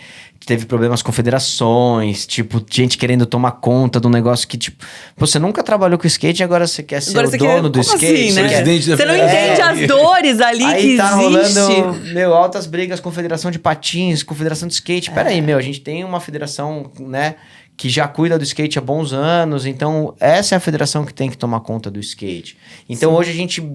teve problemas com federações, tipo, gente querendo tomar conta de um negócio que, tipo, você nunca trabalhou com skate e agora você quer ser o dono do como skate. assim, né? Presidente da Você não federação. entende as dores ali Aí que tá existe. rolando, altas brigas com federação de patins, com federação de skate. Peraí, a gente tem uma federação, né, que já cuida do skate há bons anos, então essa é a federação que tem que tomar conta do skate. Então hoje a gente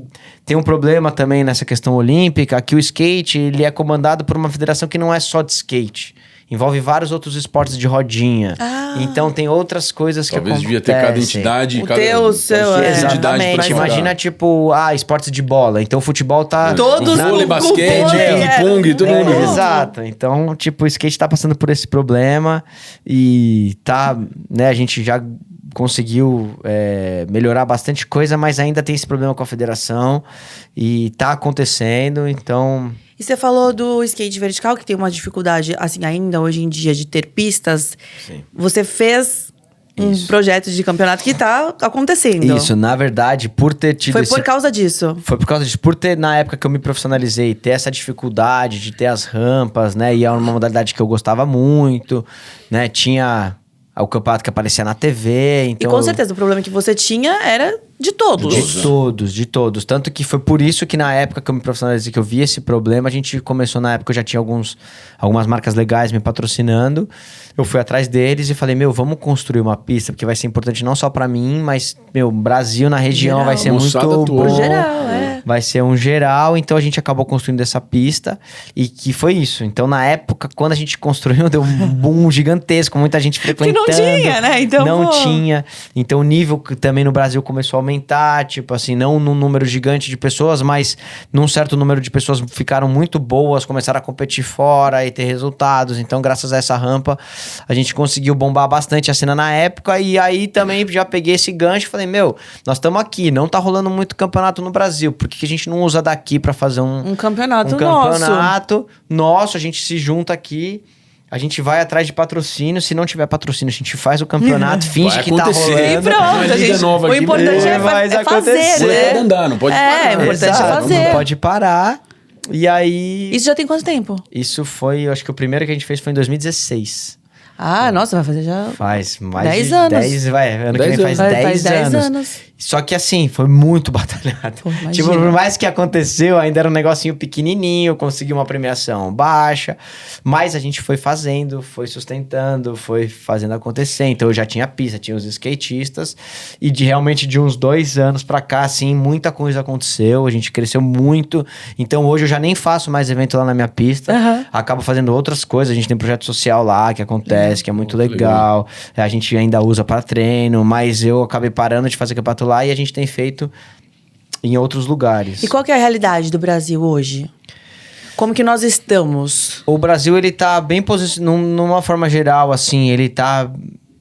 tem um problema também nessa questão olímpica, que o skate ele é comandado por uma federação que não é só de skate. Envolve vários outros esportes de rodinha. Então tem outras coisas que Talvez acontecem. devia ter cada entidade. O cada, teu, o seu, cada é. entidade Exatamente. pra Imagina, tipo, esportes de bola. Então o futebol tá... Todos Vôlei, com basquete, vôlei, ping-pong, todo mundo. Exato. Então, tipo, o skate tá passando por esse problema e tá, né, a gente já conseguiu melhorar bastante coisa, mas ainda tem esse problema com a federação e tá acontecendo, então... E você falou do skate vertical, que tem uma dificuldade, assim, ainda hoje em dia, de ter pistas. Sim. Você fez um projeto de campeonato que tá acontecendo. Isso, na verdade, por ter tido Foi por causa disso. Foi por causa disso. Por ter, na época que eu me profissionalizei, ter essa dificuldade de ter as rampas, né? E é uma modalidade que eu gostava muito, né? Tinha o campeonato que aparecia na TV, então... E com certeza, o problema que você tinha era de todos. De todos. Tanto que foi por isso que na época que eu me profissionalizei, que eu vi esse problema, a gente começou na época, eu já tinha algumas marcas legais me patrocinando. Eu fui atrás deles e falei, vamos construir uma pista, porque vai ser importante não só pra mim, mas, Brasil na região Geral. vai ser muito Moçada toda. bom. Pro geral, Vai ser um geral, então a gente acabou construindo essa pista e que foi isso. Então, na época, quando a gente construiu, deu um boom gigantesco, muita gente frequentando. Que não tinha, né? Então, não pô. tinha. Então, o nível também no Brasil começou a aumentar, tipo assim, não num número gigante de pessoas, mas num certo número de pessoas ficaram muito boas, começaram a competir fora e ter resultados. Então, graças a essa rampa, a gente conseguiu bombar bastante a cena na época e aí também já peguei esse gancho e falei, nós estamos aqui, não tá rolando muito campeonato no Brasil, por que a gente não usa daqui pra fazer um campeonato nosso, a gente se junta aqui, a gente vai atrás de patrocínio, se não tiver patrocínio, a gente faz o campeonato, finge Vai que tá acontecer. rolando. E pronto, Uma liga gente. nova O aqui, importante é vai fazer, acontecer. Não pode né? andar, não pode É, parar. é importante Exato, fazer. não pode parar. E aí... Isso já tem quanto tempo? Isso foi, eu acho que o primeiro que a gente fez foi em 202016. Ah, nossa, vai fazer já... Faz mais 10 de anos. 10, ano que 10 vem faz anos. 10 Faz 10 anos. anos. Só que assim, foi muito batalhado. Pô, imagina. Tipo, por mais que aconteceu, ainda era um negocinho pequenininho, consegui uma premiação baixa, mas a gente foi fazendo, foi sustentando, foi fazendo acontecer. Então eu já tinha pista, tinha os skatistas, e realmente de uns 2 anos pra cá, assim, muita coisa aconteceu, a gente cresceu muito. Então hoje eu já nem faço mais evento lá na minha pista, acabo fazendo outras coisas, a gente tem projeto social lá que acontece, que é muito legal. A gente ainda usa para treino, mas eu acabei parando de fazer campeonato lá e a gente tem feito em outros lugares. E qual que é a realidade do Brasil hoje? Como que nós estamos? O Brasil, ele tá bem posicionado, numa forma geral, assim, ele tá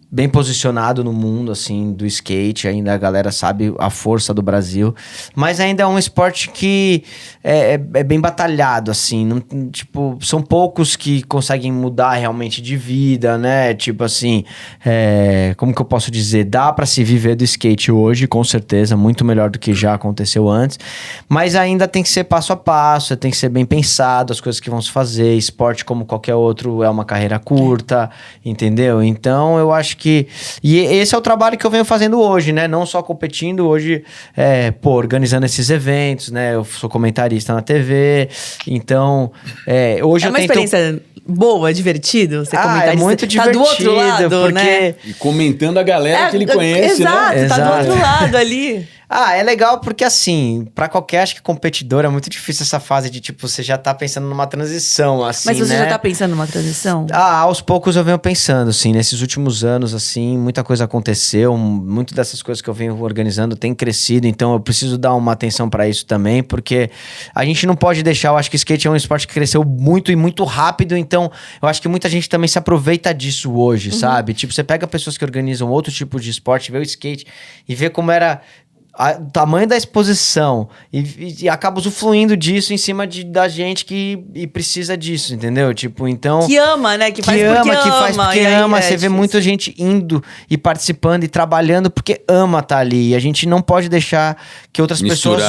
bem posicionado no mundo, assim, do skate. Ainda a galera sabe a força do Brasil. Mas ainda é um esporte que é bem batalhado, assim. Não, tipo, são poucos que conseguem mudar realmente de vida, né? Tipo assim, como que eu posso dizer? Dá pra se viver do skate hoje, com certeza. Muito melhor do que já aconteceu antes. Mas ainda tem que ser passo a passo. Tem que ser bem pensado as coisas que vão se fazer. Esporte, como qualquer outro, é uma carreira curta, entendeu? Então, eu acho que... E esse é o trabalho que eu venho fazendo hoje, né? Não só competindo, hoje, organizando esses eventos, né? Eu sou comentarista na TV, então... hoje É uma experiência boa, divertido? Você comentar é muito divertido. Tá do outro lado, porque... né? E comentando a galera que ele conhece, exato, né? Tá do Exato. outro lado ali. É legal porque, assim, pra qualquer, acho que competidor, é muito difícil essa fase de, tipo, você já tá pensando numa transição, assim, Mas você né? já tá pensando numa transição? Aos poucos eu venho pensando, assim, nesses últimos anos, assim, muita coisa aconteceu, muito dessas coisas que eu venho organizando tem crescido, então eu preciso dar uma atenção pra isso também, porque a gente não pode deixar, eu acho que skate é um esporte que cresceu muito e muito rápido, então eu acho que muita gente também se aproveita disso hoje, sabe? Tipo, você pega pessoas que organizam outro tipo de esporte, vê o skate e vê como era... o tamanho da exposição e acaba usufruindo disso em cima da gente que precisa disso, entendeu? Tipo, então... Que ama, né? Que faz porque ama. Você vê muita gente indo e participando e trabalhando porque ama estar ali. E a gente não pode deixar que outras pessoas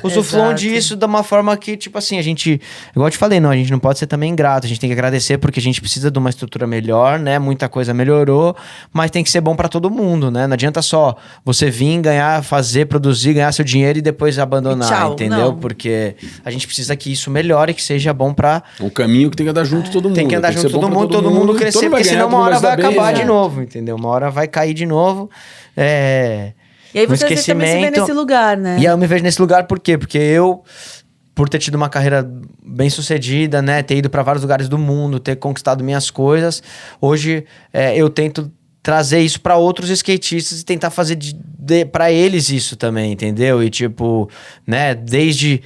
usufruam disso de uma forma que, tipo assim, a gente... Igual eu te falei, não, a gente não pode ser também ingrato. A gente tem que agradecer porque a gente precisa de uma estrutura melhor, né? Muita coisa melhorou, mas tem que ser bom pra todo mundo, né? Não adianta só você vir, ganhar, produzir, ganhar seu dinheiro e depois abandonar, tchau, entendeu? não. Porque a gente precisa que isso melhore, que seja bom pra... Um caminho que tem que andar junto todo mundo. Tem que andar junto todo mundo crescer, porque senão uma hora vai acabar de novo, entendeu? Uma hora vai cair de novo. E aí você também se vê nesse lugar, né? E aí eu me vejo nesse lugar por quê? Porque eu, por ter tido uma carreira bem sucedida, né? Ter ido pra vários lugares do mundo, ter conquistado minhas coisas, hoje eu tento trazer isso pra outros skatistas e tentar fazer pra eles isso também, entendeu? E tipo, né, desde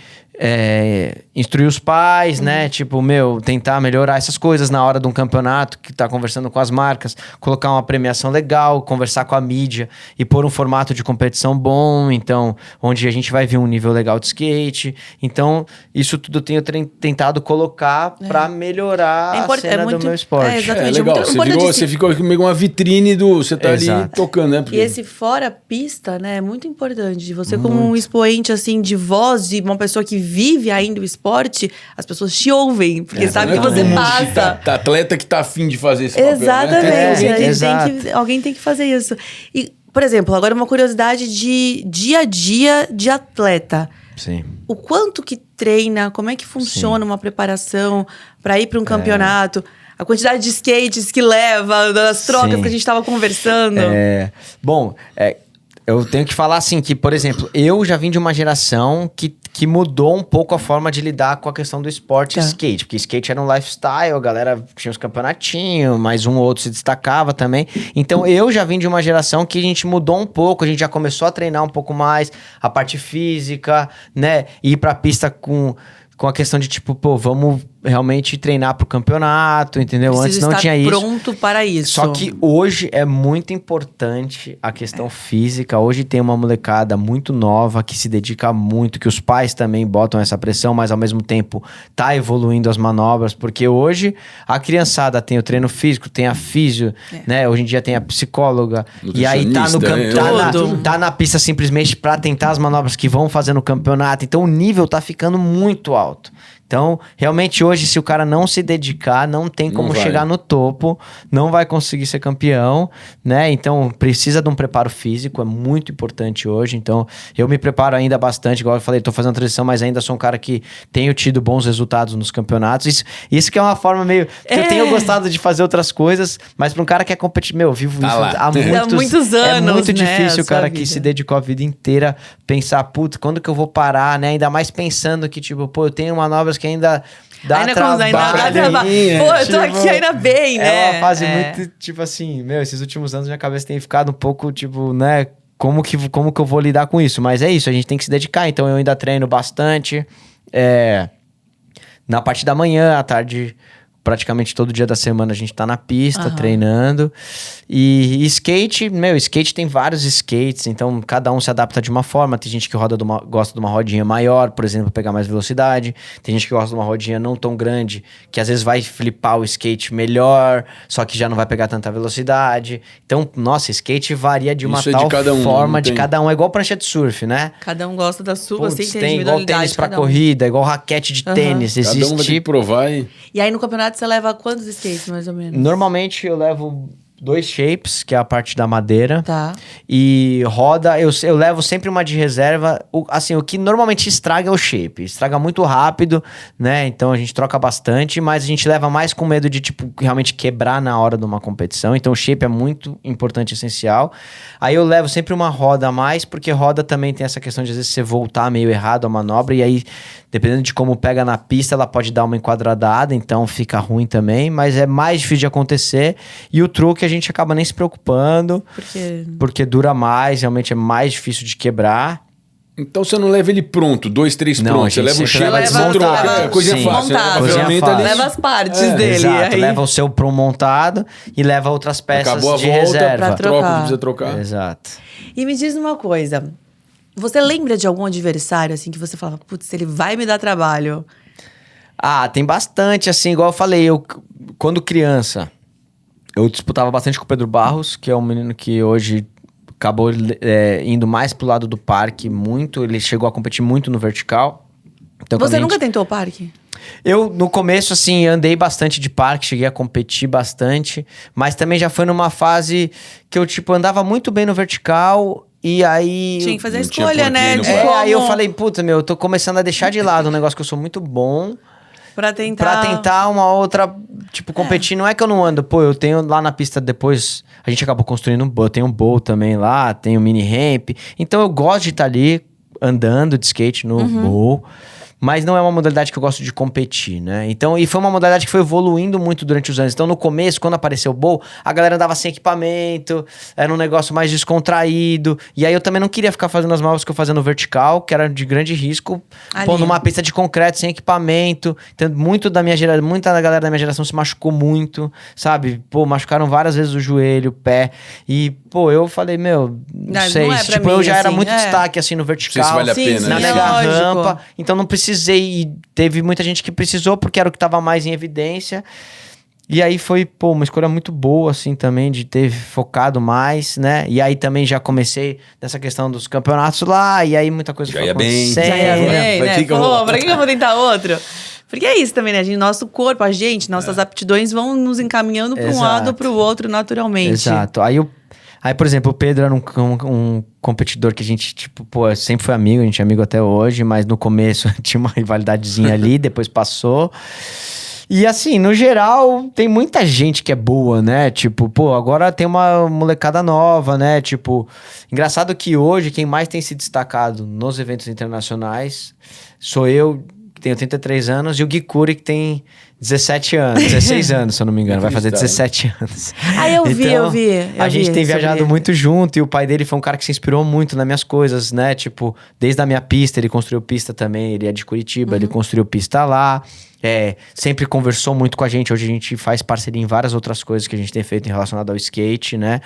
instruir os pais, né? Tipo, tentar melhorar essas coisas na hora de um campeonato, que tá conversando com as marcas, colocar uma premiação legal, conversar com a mídia e pôr um formato de competição bom, então, onde a gente vai ver um nível legal de skate. Então, isso tudo eu tenho tentado colocar pra melhorar a cena do meu esporte. Exatamente. Legal. Você ficou meio uma vitrine você tá ali tocando, né? Porque... E esse fora pista, né, é muito importante. Você como um expoente, assim, de voz, de uma pessoa que vive ainda o esporte, as pessoas te ouvem, porque sabe que você passa. Tá atleta que tá afim de fazer esse papel, Exatamente. Alguém tem que fazer isso. E, por exemplo, agora uma curiosidade de dia a dia de atleta. Sim. O quanto que treina, como é que funciona uma preparação para ir para um campeonato? A quantidade de skates que leva, das trocas que a gente estava conversando. Eu tenho que falar assim que, por exemplo, eu já vim de uma geração que mudou um pouco a forma de lidar com a questão do esporte e skate. Porque skate era um lifestyle, a galera tinha os campeonatinhos, mas um ou outro se destacava também. Então, eu já vim de uma geração que a gente mudou um pouco, a gente já começou a treinar um pouco mais a parte física, né? Ir pra pista com a questão de tipo, vamos realmente treinar pro campeonato, entendeu? Antes não tinha isso. Pronto para isso. Só que hoje é muito importante a questão física. Hoje tem uma molecada muito nova que se dedica muito, que os pais também botam essa pressão, mas ao mesmo tempo tá evoluindo as manobras, porque hoje a criançada tem o treino físico, tem a físio, né? Hoje em dia tem a psicóloga, e aí tá tá na pista simplesmente pra tentar as manobras que vão fazer no campeonato. Então o nível tá ficando muito alto. Então, realmente hoje, se o cara não se dedicar, não tem como chegar no topo, não vai conseguir ser campeão, né? Então, precisa de um preparo físico, é muito importante hoje. Então, eu me preparo ainda bastante, igual eu falei, tô fazendo transição, mas ainda sou um cara que tenho tido bons resultados nos campeonatos. Isso que é uma forma meio... Eu tenho gostado de fazer outras coisas, mas pra um cara que é competitivo, eu vivo isso há muitos anos, é muito difícil o cara que se dedicou a vida inteira pensar, putz, quando que eu vou parar, né? Ainda mais pensando que, tipo, eu tenho manobras que ainda dá trabalho. Eu tô aqui ainda bem, né? É uma fase muito, tipo assim, esses últimos anos minha cabeça tem ficado um pouco, tipo, né? Como que eu vou lidar com isso? Mas é isso, a gente tem que se dedicar. Então eu ainda treino bastante. Na parte da manhã, à tarde, praticamente todo dia da semana a gente tá na pista, treinando. E skate, skate tem vários skates, então cada um se adapta de uma forma. Tem gente que gosta de uma rodinha maior, por exemplo, pegar mais velocidade. Tem gente que gosta de uma rodinha não tão grande, que às vezes vai flipar o skate melhor, só que já não vai pegar tanta velocidade. Então, nossa, skate varia de uma tal forma de cada um. É igual prancha de surf, né? Cada um gosta da sua, assim, tem igual tênis pra corrida, igual raquete de tênis. Cada um vai ter que provar. E aí no campeonato você leva quantos skates, mais ou menos? Normalmente eu levo 2 shapes, que é a parte da madeira. Tá. E roda, eu levo sempre uma de reserva. O que normalmente estraga é o shape. Estraga muito rápido, né? Então a gente troca bastante, mas a gente leva mais com medo de, tipo, realmente quebrar na hora de uma competição. Então o shape é muito importante, essencial. Aí eu levo sempre uma roda a mais, porque roda também tem essa questão de, às vezes, você voltar meio errado a manobra, e aí, dependendo de como pega na pista, ela pode dar uma enquadradada, então fica ruim também, mas é mais difícil de acontecer. E o truque a gente acaba nem se preocupando, porque dura mais, realmente é mais difícil de quebrar. Então você não leva ele pronto, 2, 3 prontos. Você leva o shape, você troca. Coisa fácil. Leva as partes dele. Exato, leva o seu pro montado e leva outras peças de reserva. Troca o que precisa trocar. Exato. E me diz uma coisa. Você lembra de algum adversário, assim, que você falava, putz, ele vai me dar trabalho? Ah, tem bastante, assim, igual eu falei, quando criança, eu disputava bastante com o Pedro Barros, que é um menino que hoje acabou indo mais pro lado do parque muito, ele chegou a competir muito no vertical. Então, Você nunca tentou parque? Eu, no começo, assim, andei bastante de parque, cheguei a competir bastante, mas também já foi numa fase que eu, tipo, andava muito bem no vertical e aí... Tinha que fazer a Não tinha escolha, porquê, né? não De vai. como... aí eu falei, puta, meu, eu tô começando a deixar de lado um negócio que eu sou muito bom Pra tentar... pra tentar uma outra, tipo, competir. Não é que eu não ando, pô, eu tenho lá na pista depois, a gente acabou construindo eu tenho um bowl também lá, tenho mini ramp, então eu gosto de estar ali andando de skate no bowl. Mas não é uma modalidade que eu gosto de competir, né? Então, e foi uma modalidade que foi evoluindo muito durante os anos. Então, no começo, quando apareceu o bowl, a galera andava sem equipamento, era um negócio mais descontraído. E aí eu também não queria ficar fazendo as manobras que eu fazia no vertical, que era de grande risco, pô, numa pista de concreto, sem equipamento. Então, muita da galera da minha geração se machucou muito, sabe? Pô, machucaram várias vezes o joelho, o pé. E, pô, eu falei, meu, não sei. Não é pra Tipo, mim, eu já era assim, muito destaque, assim, no vertical. Não sei se vale a pena, Na né? mega lógico. rampa. Então não precisei. E teve muita gente que precisou porque era o que tava mais em evidência. E aí foi, pô, uma escolha muito boa, assim, também, de ter focado mais, né? E aí também já comecei nessa questão dos campeonatos lá. E aí muita coisa Já foi ia bem. acontecendo. Já ia bem, Vai né? ter que eu Pô, vou- pra que eu vou tentar outro? Porque é isso também, né? Nosso corpo, a gente, nossas aptidões vão nos encaminhando pra um Exato. lado ou pro outro naturalmente. Exato. Aí, por exemplo, o Pedro era um competidor que a gente, tipo, pô, sempre foi amigo, a gente é amigo até hoje, mas no começo tinha uma rivalidadezinha ali, depois passou. E assim, no geral, tem muita gente que é boa, né? Tipo, pô, agora tem uma molecada nova, né? Tipo, engraçado que hoje quem mais tem se destacado nos eventos internacionais sou eu, que tenho 33 anos, e o Gui Kuri, que tem 17 anos, 16 anos, se eu não me engano, vai fazer 17 anos. Ah, eu vi. A gente tem sobre viajado ele. muito junto e o pai dele foi um cara que se inspirou muito nas minhas coisas, né? Tipo, desde a minha pista, ele construiu pista também, ele é de Curitiba, ele construiu pista lá. Sempre conversou muito com a gente. Hoje a gente faz parceria em várias outras coisas que a gente tem feito em relacionado ao skate, né?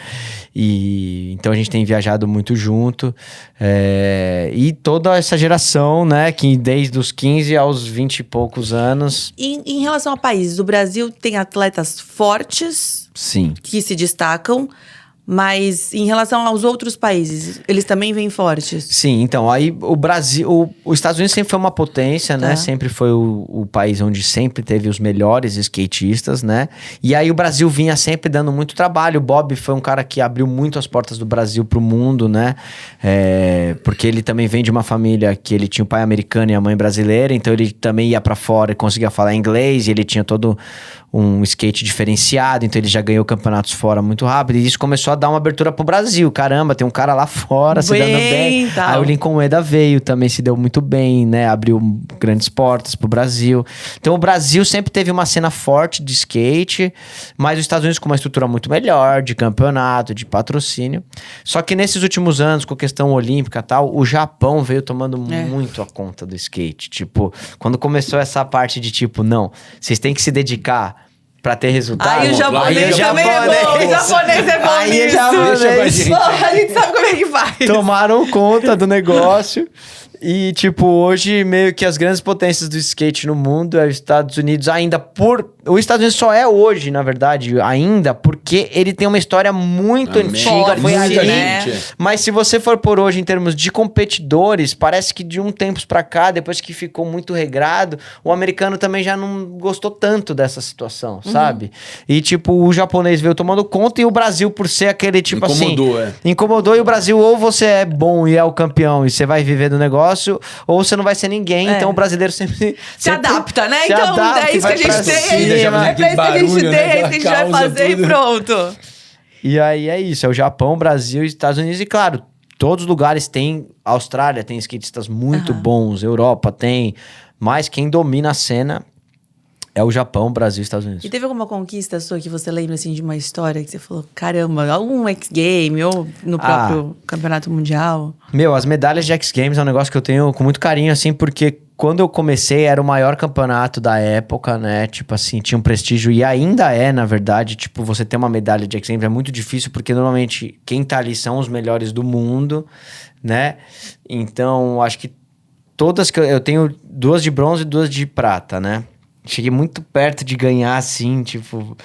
E então a gente tem viajado muito junto. E toda essa geração, né? Que desde os 15 aos 20 e poucos anos. Em relação a países, o Brasil tem atletas fortes Sim. que se destacam, mas em relação aos outros países, eles também vêm fortes. Sim, então, aí o Brasil, os Estados Unidos sempre foi uma potência, né? Tá. Sempre foi o país onde sempre teve os melhores skatistas, né? E aí o Brasil vinha sempre dando muito trabalho. O Bob foi um cara que abriu muito as portas do Brasil pro mundo, né? Porque ele também vem de uma família que ele tinha o pai americano e a mãe brasileira, então ele também ia pra fora e conseguia falar inglês, e ele tinha todo um skate diferenciado, então ele já ganhou campeonatos fora muito rápido, e isso começou a dar uma abertura pro Brasil. Caramba, tem um cara lá fora se dando bem. Tal. Aí o Lincoln Ueda veio, também se deu muito bem, né? Abriu grandes portas pro Brasil. Então o Brasil sempre teve uma cena forte de skate, mas os Estados Unidos com uma estrutura muito melhor, de campeonato, de patrocínio. Só que nesses últimos anos, com a questão olímpica e tal, o Japão veio tomando muito a conta do skate. Tipo, quando começou essa parte de tipo, não, vocês têm que se dedicar pra ter resultado. Aí o japonês Aí o também é bom. O japonês é bom Aí o nisso. japonês- Deixa com a gente. Pô, a gente sabe como é que faz. Tomaram conta do negócio. E, tipo, hoje meio que as grandes potências do skate no mundo é os Estados Unidos ainda por... Os Estados Unidos só é hoje, na verdade, ainda porque ele tem uma história muito antiga. Forte, Foi ali, né? mas se você for por hoje em termos de competidores, parece que de um tempo pra cá, depois que ficou muito regrado, o americano também já não gostou tanto dessa situação, sabe? E, tipo, o japonês veio tomando conta e o Brasil, por ser aquele, tipo Incomodou, assim... Incomodou, e o Brasil, ou você é bom e é o campeão e você vai viver do negócio, ou você não vai ser ninguém. Então o brasileiro sempre Se adapta, né? se Então adapta é e isso que vai a gente pra tem. cima. já É pra isso que a gente barulho, tem, né? é isso que a gente vai Causa fazer e tudo. pronto. E aí é isso, é o Japão, Brasil e Estados Unidos. E claro, todos os lugares tem... Austrália tem skatistas muito bons, Europa tem... Mas quem domina a cena é o Japão, Brasil e Estados Unidos. E teve alguma conquista sua que você lembra, assim, de uma história que você falou, caramba, algum X-Game ou no próprio campeonato mundial? Meu, as medalhas de X Games é um negócio que eu tenho com muito carinho, assim, porque quando eu comecei, era o maior campeonato da época, né? Tipo assim, tinha um prestígio e ainda é, na verdade. Tipo, você ter uma medalha de X Games é muito difícil, porque normalmente quem tá ali são os melhores do mundo, né? Então, acho que todas que eu tenho 2 de bronze e 2 de prata, né? Cheguei muito perto de ganhar, assim, tipo...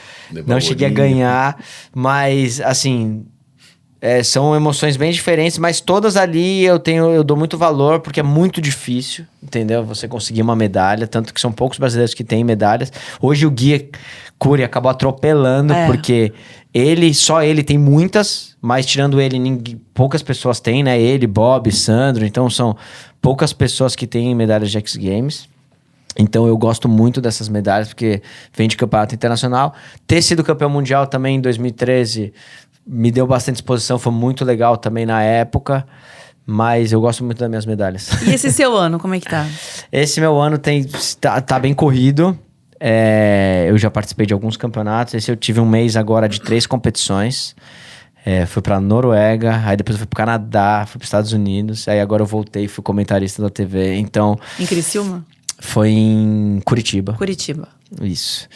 não cheguei a ganhar, mas, assim... são emoções bem diferentes, mas todas ali eu dou muito valor, porque é muito difícil, entendeu? Você conseguir uma medalha, tanto que são poucos brasileiros que têm medalhas. Hoje o Gui Cury acabou atropelando, porque só ele tem muitas, mas tirando ele, poucas pessoas têm, né? Ele, Bob, Sandro, então são poucas pessoas que têm medalhas de X Games. Então eu gosto muito dessas medalhas, porque vem de campeonato internacional. Ter sido campeão mundial também em 2013 me deu bastante exposição, foi muito legal também na época. Mas eu gosto muito das minhas medalhas. E esse seu ano, como é que tá? Esse meu ano tá bem corrido. Eu já participei de alguns campeonatos. Esse eu tive um mês agora de 3 competições. Fui pra Noruega, aí depois eu fui pro Canadá, fui pros Estados Unidos. Aí agora eu voltei, fui comentarista da TV. Então... Em Criciúma? Foi em Curitiba. Curitiba. Isso.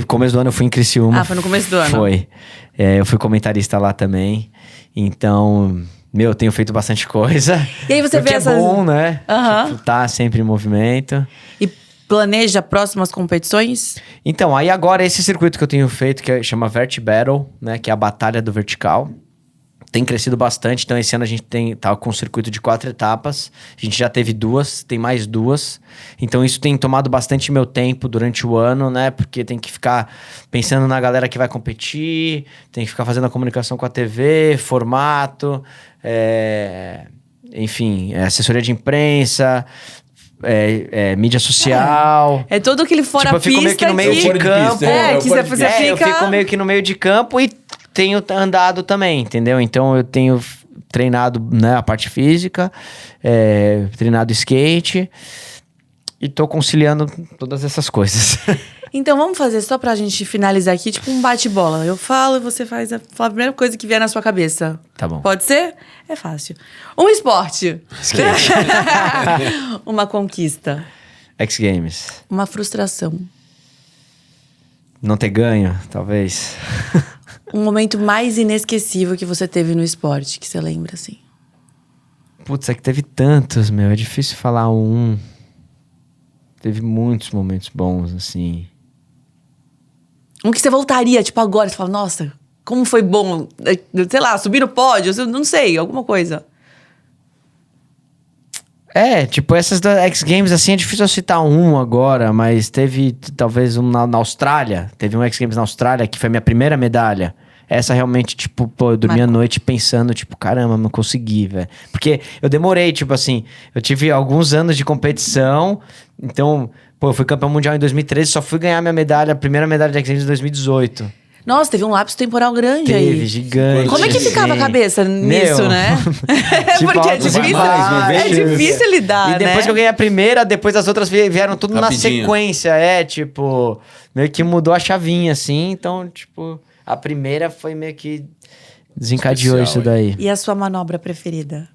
Começo do ano eu fui em Criciúma. Foi no começo do ano? Foi. Eu fui comentarista lá também. Então, eu tenho feito bastante coisa. E aí você vê essas... é bom, né? Uhum. Tipo, tá sempre em movimento. E planeja próximas competições? Então, aí agora esse circuito que eu tenho feito, que chama Vert Battle, né? Que é a Batalha do Vertical. Tem crescido bastante, então esse ano a gente tá com um circuito de 4 etapas. A gente já teve 2, tem mais 2. Então isso tem tomado bastante meu tempo durante o ano, né? Porque tem que ficar pensando na galera que vai competir, tem que ficar fazendo a comunicação com a TV, formato, enfim, assessoria de imprensa, mídia social. É todo aquele fora tipo, eu fico meio que no meio de campo. Que você fica... Eu fico meio que no meio de campo e tenho andado também, entendeu? Então eu tenho treinado, né, a parte física, treinado skate e tô conciliando todas essas coisas. Então vamos fazer, só pra gente finalizar aqui, tipo um bate-bola. Eu falo e você fala a primeira coisa que vier na sua cabeça. Tá bom. Pode ser? É fácil. Um esporte. Skate. Uma conquista. X Games. Uma frustração. Não ter ganho, talvez. Um momento mais inesquecível que você teve no esporte, que você lembra, assim? Putz, é que teve tantos, é difícil falar um. Teve muitos momentos bons, assim. Um que você voltaria, tipo, agora, você fala, nossa, como foi bom, sei lá, subir no pódio, não sei, alguma coisa. Tipo, essas da X Games, assim, é difícil eu citar um agora, mas teve talvez um na Austrália. Teve um X Games na Austrália, que foi a minha primeira medalha. Essa realmente, tipo, eu dormi à noite pensando, tipo, caramba, não consegui, velho. Porque eu demorei, tipo assim, eu tive alguns anos de competição, então, eu fui campeão mundial em 2013, só fui ganhar minha medalha, a primeira medalha de X Games em 2018. Nossa, teve um lapso temporal grande aí. Teve, gigante. Como é que ficava a cabeça nisso, né? Tipo, porque é difícil lidar, e depois né? que eu ganhei a primeira, depois as outras vieram tudo Rapidinho. na sequência. Tipo, meio que mudou a chavinha, assim. Então, tipo, a primeira foi meio que desencadeou Especial, isso daí. E a sua manobra preferida?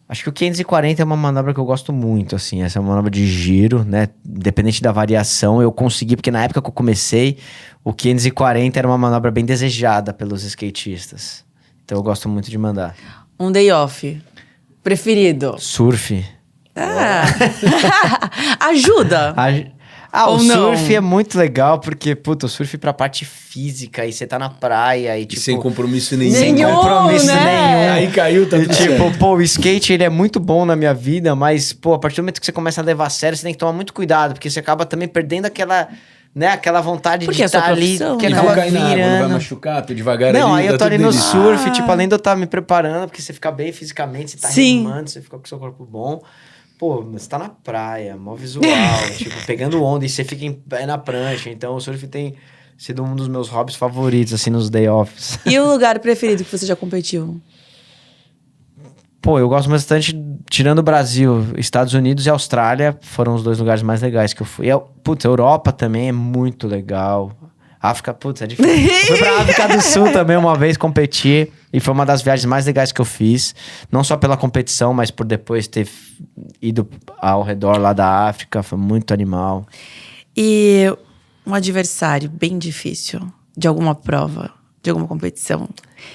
Acho que o 540 é uma manobra que eu gosto muito, assim. Essa é uma manobra de giro, né? Independente da variação, eu consegui... Porque na época que eu comecei, o 540 era uma manobra bem desejada pelos skatistas. Então eu gosto muito de mandar. Um day off. Preferido? Surf. Ajuda. O Ou não? surf é muito legal, porque, puta, o surf pra parte física, e você tá na praia, e tipo... Sem compromisso nenhum. Sem compromisso né? nenhum. Aí caiu, tá tudo certo. Tipo, o skate, ele é muito bom na minha vida, mas, a partir do momento que você começa a levar a sério, você tem que tomar muito cuidado, porque você acaba também perdendo aquela, né, aquela vontade Porque de é sua estar ali, profissão, que né? E vou acaba cair na água, não vai virando. machucar, tô devagar Não, ali, aí eu tá tô ali tudo no delícia. surf, tipo, além de eu estar me preparando, porque você fica bem fisicamente, você tá Sim. remando, você fica com o seu corpo bom. Você tá na praia, mó visual, tipo, pegando onda e você fica em pé na prancha. Então, o surf tem sido um dos meus hobbies favoritos, assim, nos day offs. E o lugar preferido que você já competiu? Eu gosto bastante, tirando o Brasil, Estados Unidos e Austrália foram os 2 lugares mais legais que eu fui. A Europa também é muito legal. África, putz, é difícil. Eu fui pra África do Sul também uma vez competir. E foi uma das viagens mais legais que eu fiz. Não só pela competição, mas por depois ter ido ao redor lá da África. Foi muito animal. E um adversário bem difícil de alguma prova, de alguma competição.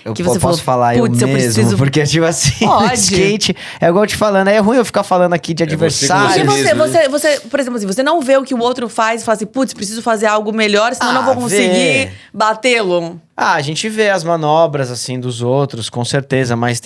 Eu que você posso falou, falar eu "Putz, eu mesmo, preciso-" porque tipo assim, Pode. no skate, é igual eu te falando, é ruim eu ficar falando aqui de você com adversário. Porque mesmo, você, por exemplo, assim, você não vê o que o outro faz e fala assim, putz, preciso fazer algo melhor, senão não vou conseguir vê. batê-lo. A gente vê as manobras, assim, dos outros, com certeza, mas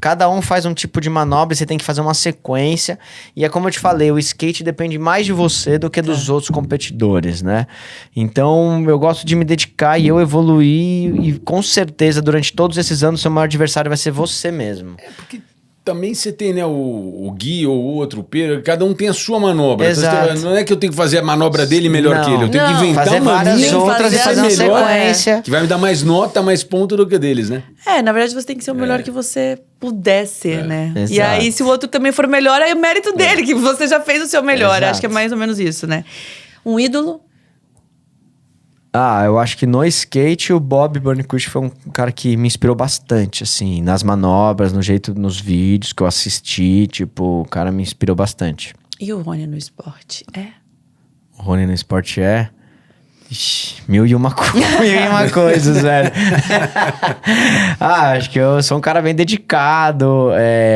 cada um faz um tipo de manobra e você tem que fazer uma sequência. E é como eu te falei, o skate depende mais de você do que dos outros competidores, né? Então, eu gosto de me dedicar e eu evoluir e com certeza, durante todos esses anos, seu maior adversário vai ser você mesmo. Porque também você tem, né, o Gui ou o outro, o Pedro, cada um tem a sua manobra. Exato. Então, não é que eu tenho que fazer a manobra dele melhor Não. que ele. Eu tenho que Não. inventar Fazer uma várias minha outras e que fazer uma seja melhor, sequência. que vai me dar mais nota, mais ponto do que deles, né? Na verdade, você tem que ser o melhor que você puder ser, né? E Exato. aí, se o outro também for melhor, aí é mérito dele, que você já fez o seu melhor. Exato. Acho que é mais ou menos isso, né? Um ídolo? Eu acho que no skate o Bob Burnquist foi um cara que me inspirou bastante, assim, nas manobras, no jeito, nos vídeos que eu assisti, tipo, o cara me inspirou bastante. E o Rony no esporte? O Rony no esporte é... Ixi, mil e uma coisas, velho. Acho que eu sou um cara bem dedicado,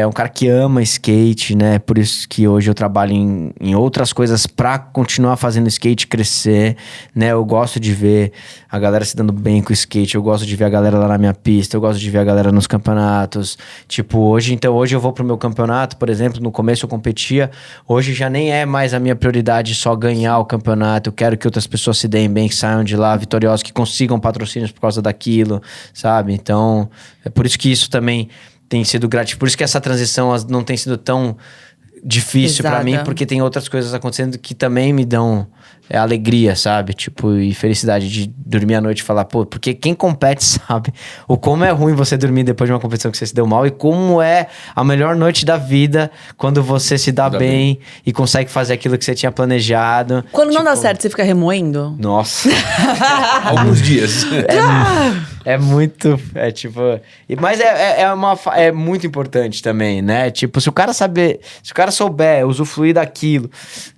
um cara que ama skate, né? Por isso que hoje eu trabalho em outras coisas pra continuar fazendo skate crescer, né? Eu gosto de ver a galera se dando bem com o skate, eu gosto de ver a galera lá na minha pista, eu gosto de ver a galera nos campeonatos. Tipo, hoje eu vou pro meu campeonato, por exemplo, no começo eu competia, hoje já nem é mais a minha prioridade só ganhar o campeonato, eu quero que outras pessoas se deem bem, que saiam de lá vitoriosos, que consigam patrocínios por causa daquilo, sabe? Então, é por isso que isso também tem sido gratificante. Por isso que essa transição não tem sido tão difícil pra mim, porque tem outras coisas acontecendo que também me dão alegria, sabe? Tipo, e felicidade de dormir à noite e falar, pô, porque quem compete sabe o como é ruim você dormir depois de uma competição que você se deu mal e como é a melhor noite da vida quando você se dá bem e consegue fazer aquilo que você tinha planejado. Quando não dá certo, você fica remoendo? Nossa. Alguns dias. É muito. É tipo. Mas é muito importante também, né? Tipo, se o cara souber usufruir daquilo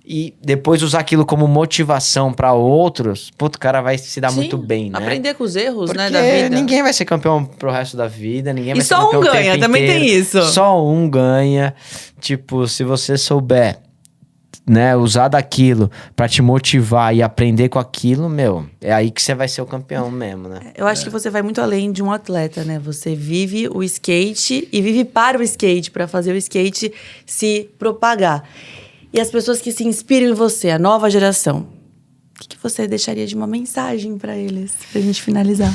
e depois usar aquilo como motivação pra outros, puto, o cara vai se dar muito bem, né? Aprender com os erros, Porque né, da vida. ninguém vai ser campeão pro resto da vida, ninguém vai E ser só campeão um o ganha, tempo também inteiro. tem isso. Só um ganha. Tipo, se você souber, né, usar daquilo pra te motivar e aprender com aquilo, é aí que você vai ser o campeão mesmo, né? Eu acho que você vai muito além de um atleta, né? Você vive o skate e vive para o skate, para fazer o skate se propagar. E as pessoas que se inspiram em você, a nova geração, o que você deixaria de uma mensagem para eles, pra gente finalizar?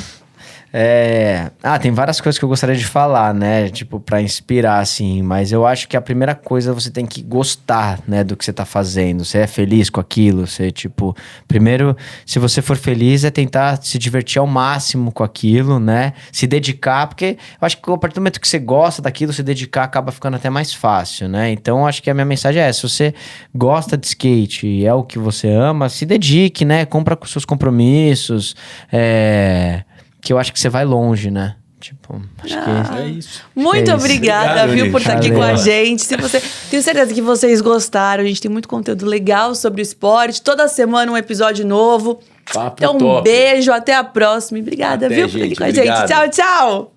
Tem várias coisas que eu gostaria de falar, né? Tipo, pra inspirar, assim. Mas eu acho que a primeira coisa, você tem que gostar, né? Do que você tá fazendo. Você é feliz com aquilo? Você, tipo... Primeiro, se você for feliz, é tentar se divertir ao máximo com aquilo, né? Se dedicar, porque eu acho que a partir do momento que você gosta daquilo, se dedicar acaba ficando até mais fácil, né? Então, eu acho que a minha mensagem é essa. Se você gosta de skate e é o que você ama, se dedique, né? Cumpra com seus compromissos. Que eu acho que você vai longe, né? Tipo, acho que É isso. Muito obrigada, Obrigado, viu, por estar aqui Valeu. com a gente. Tenho certeza que vocês gostaram. A gente tem muito conteúdo legal sobre o esporte. Toda semana um episódio novo. Papo Então, um top. beijo, até a próxima. E obrigada, Até, viu, por estar aqui gente. com a Obrigado. gente. Tchau, tchau!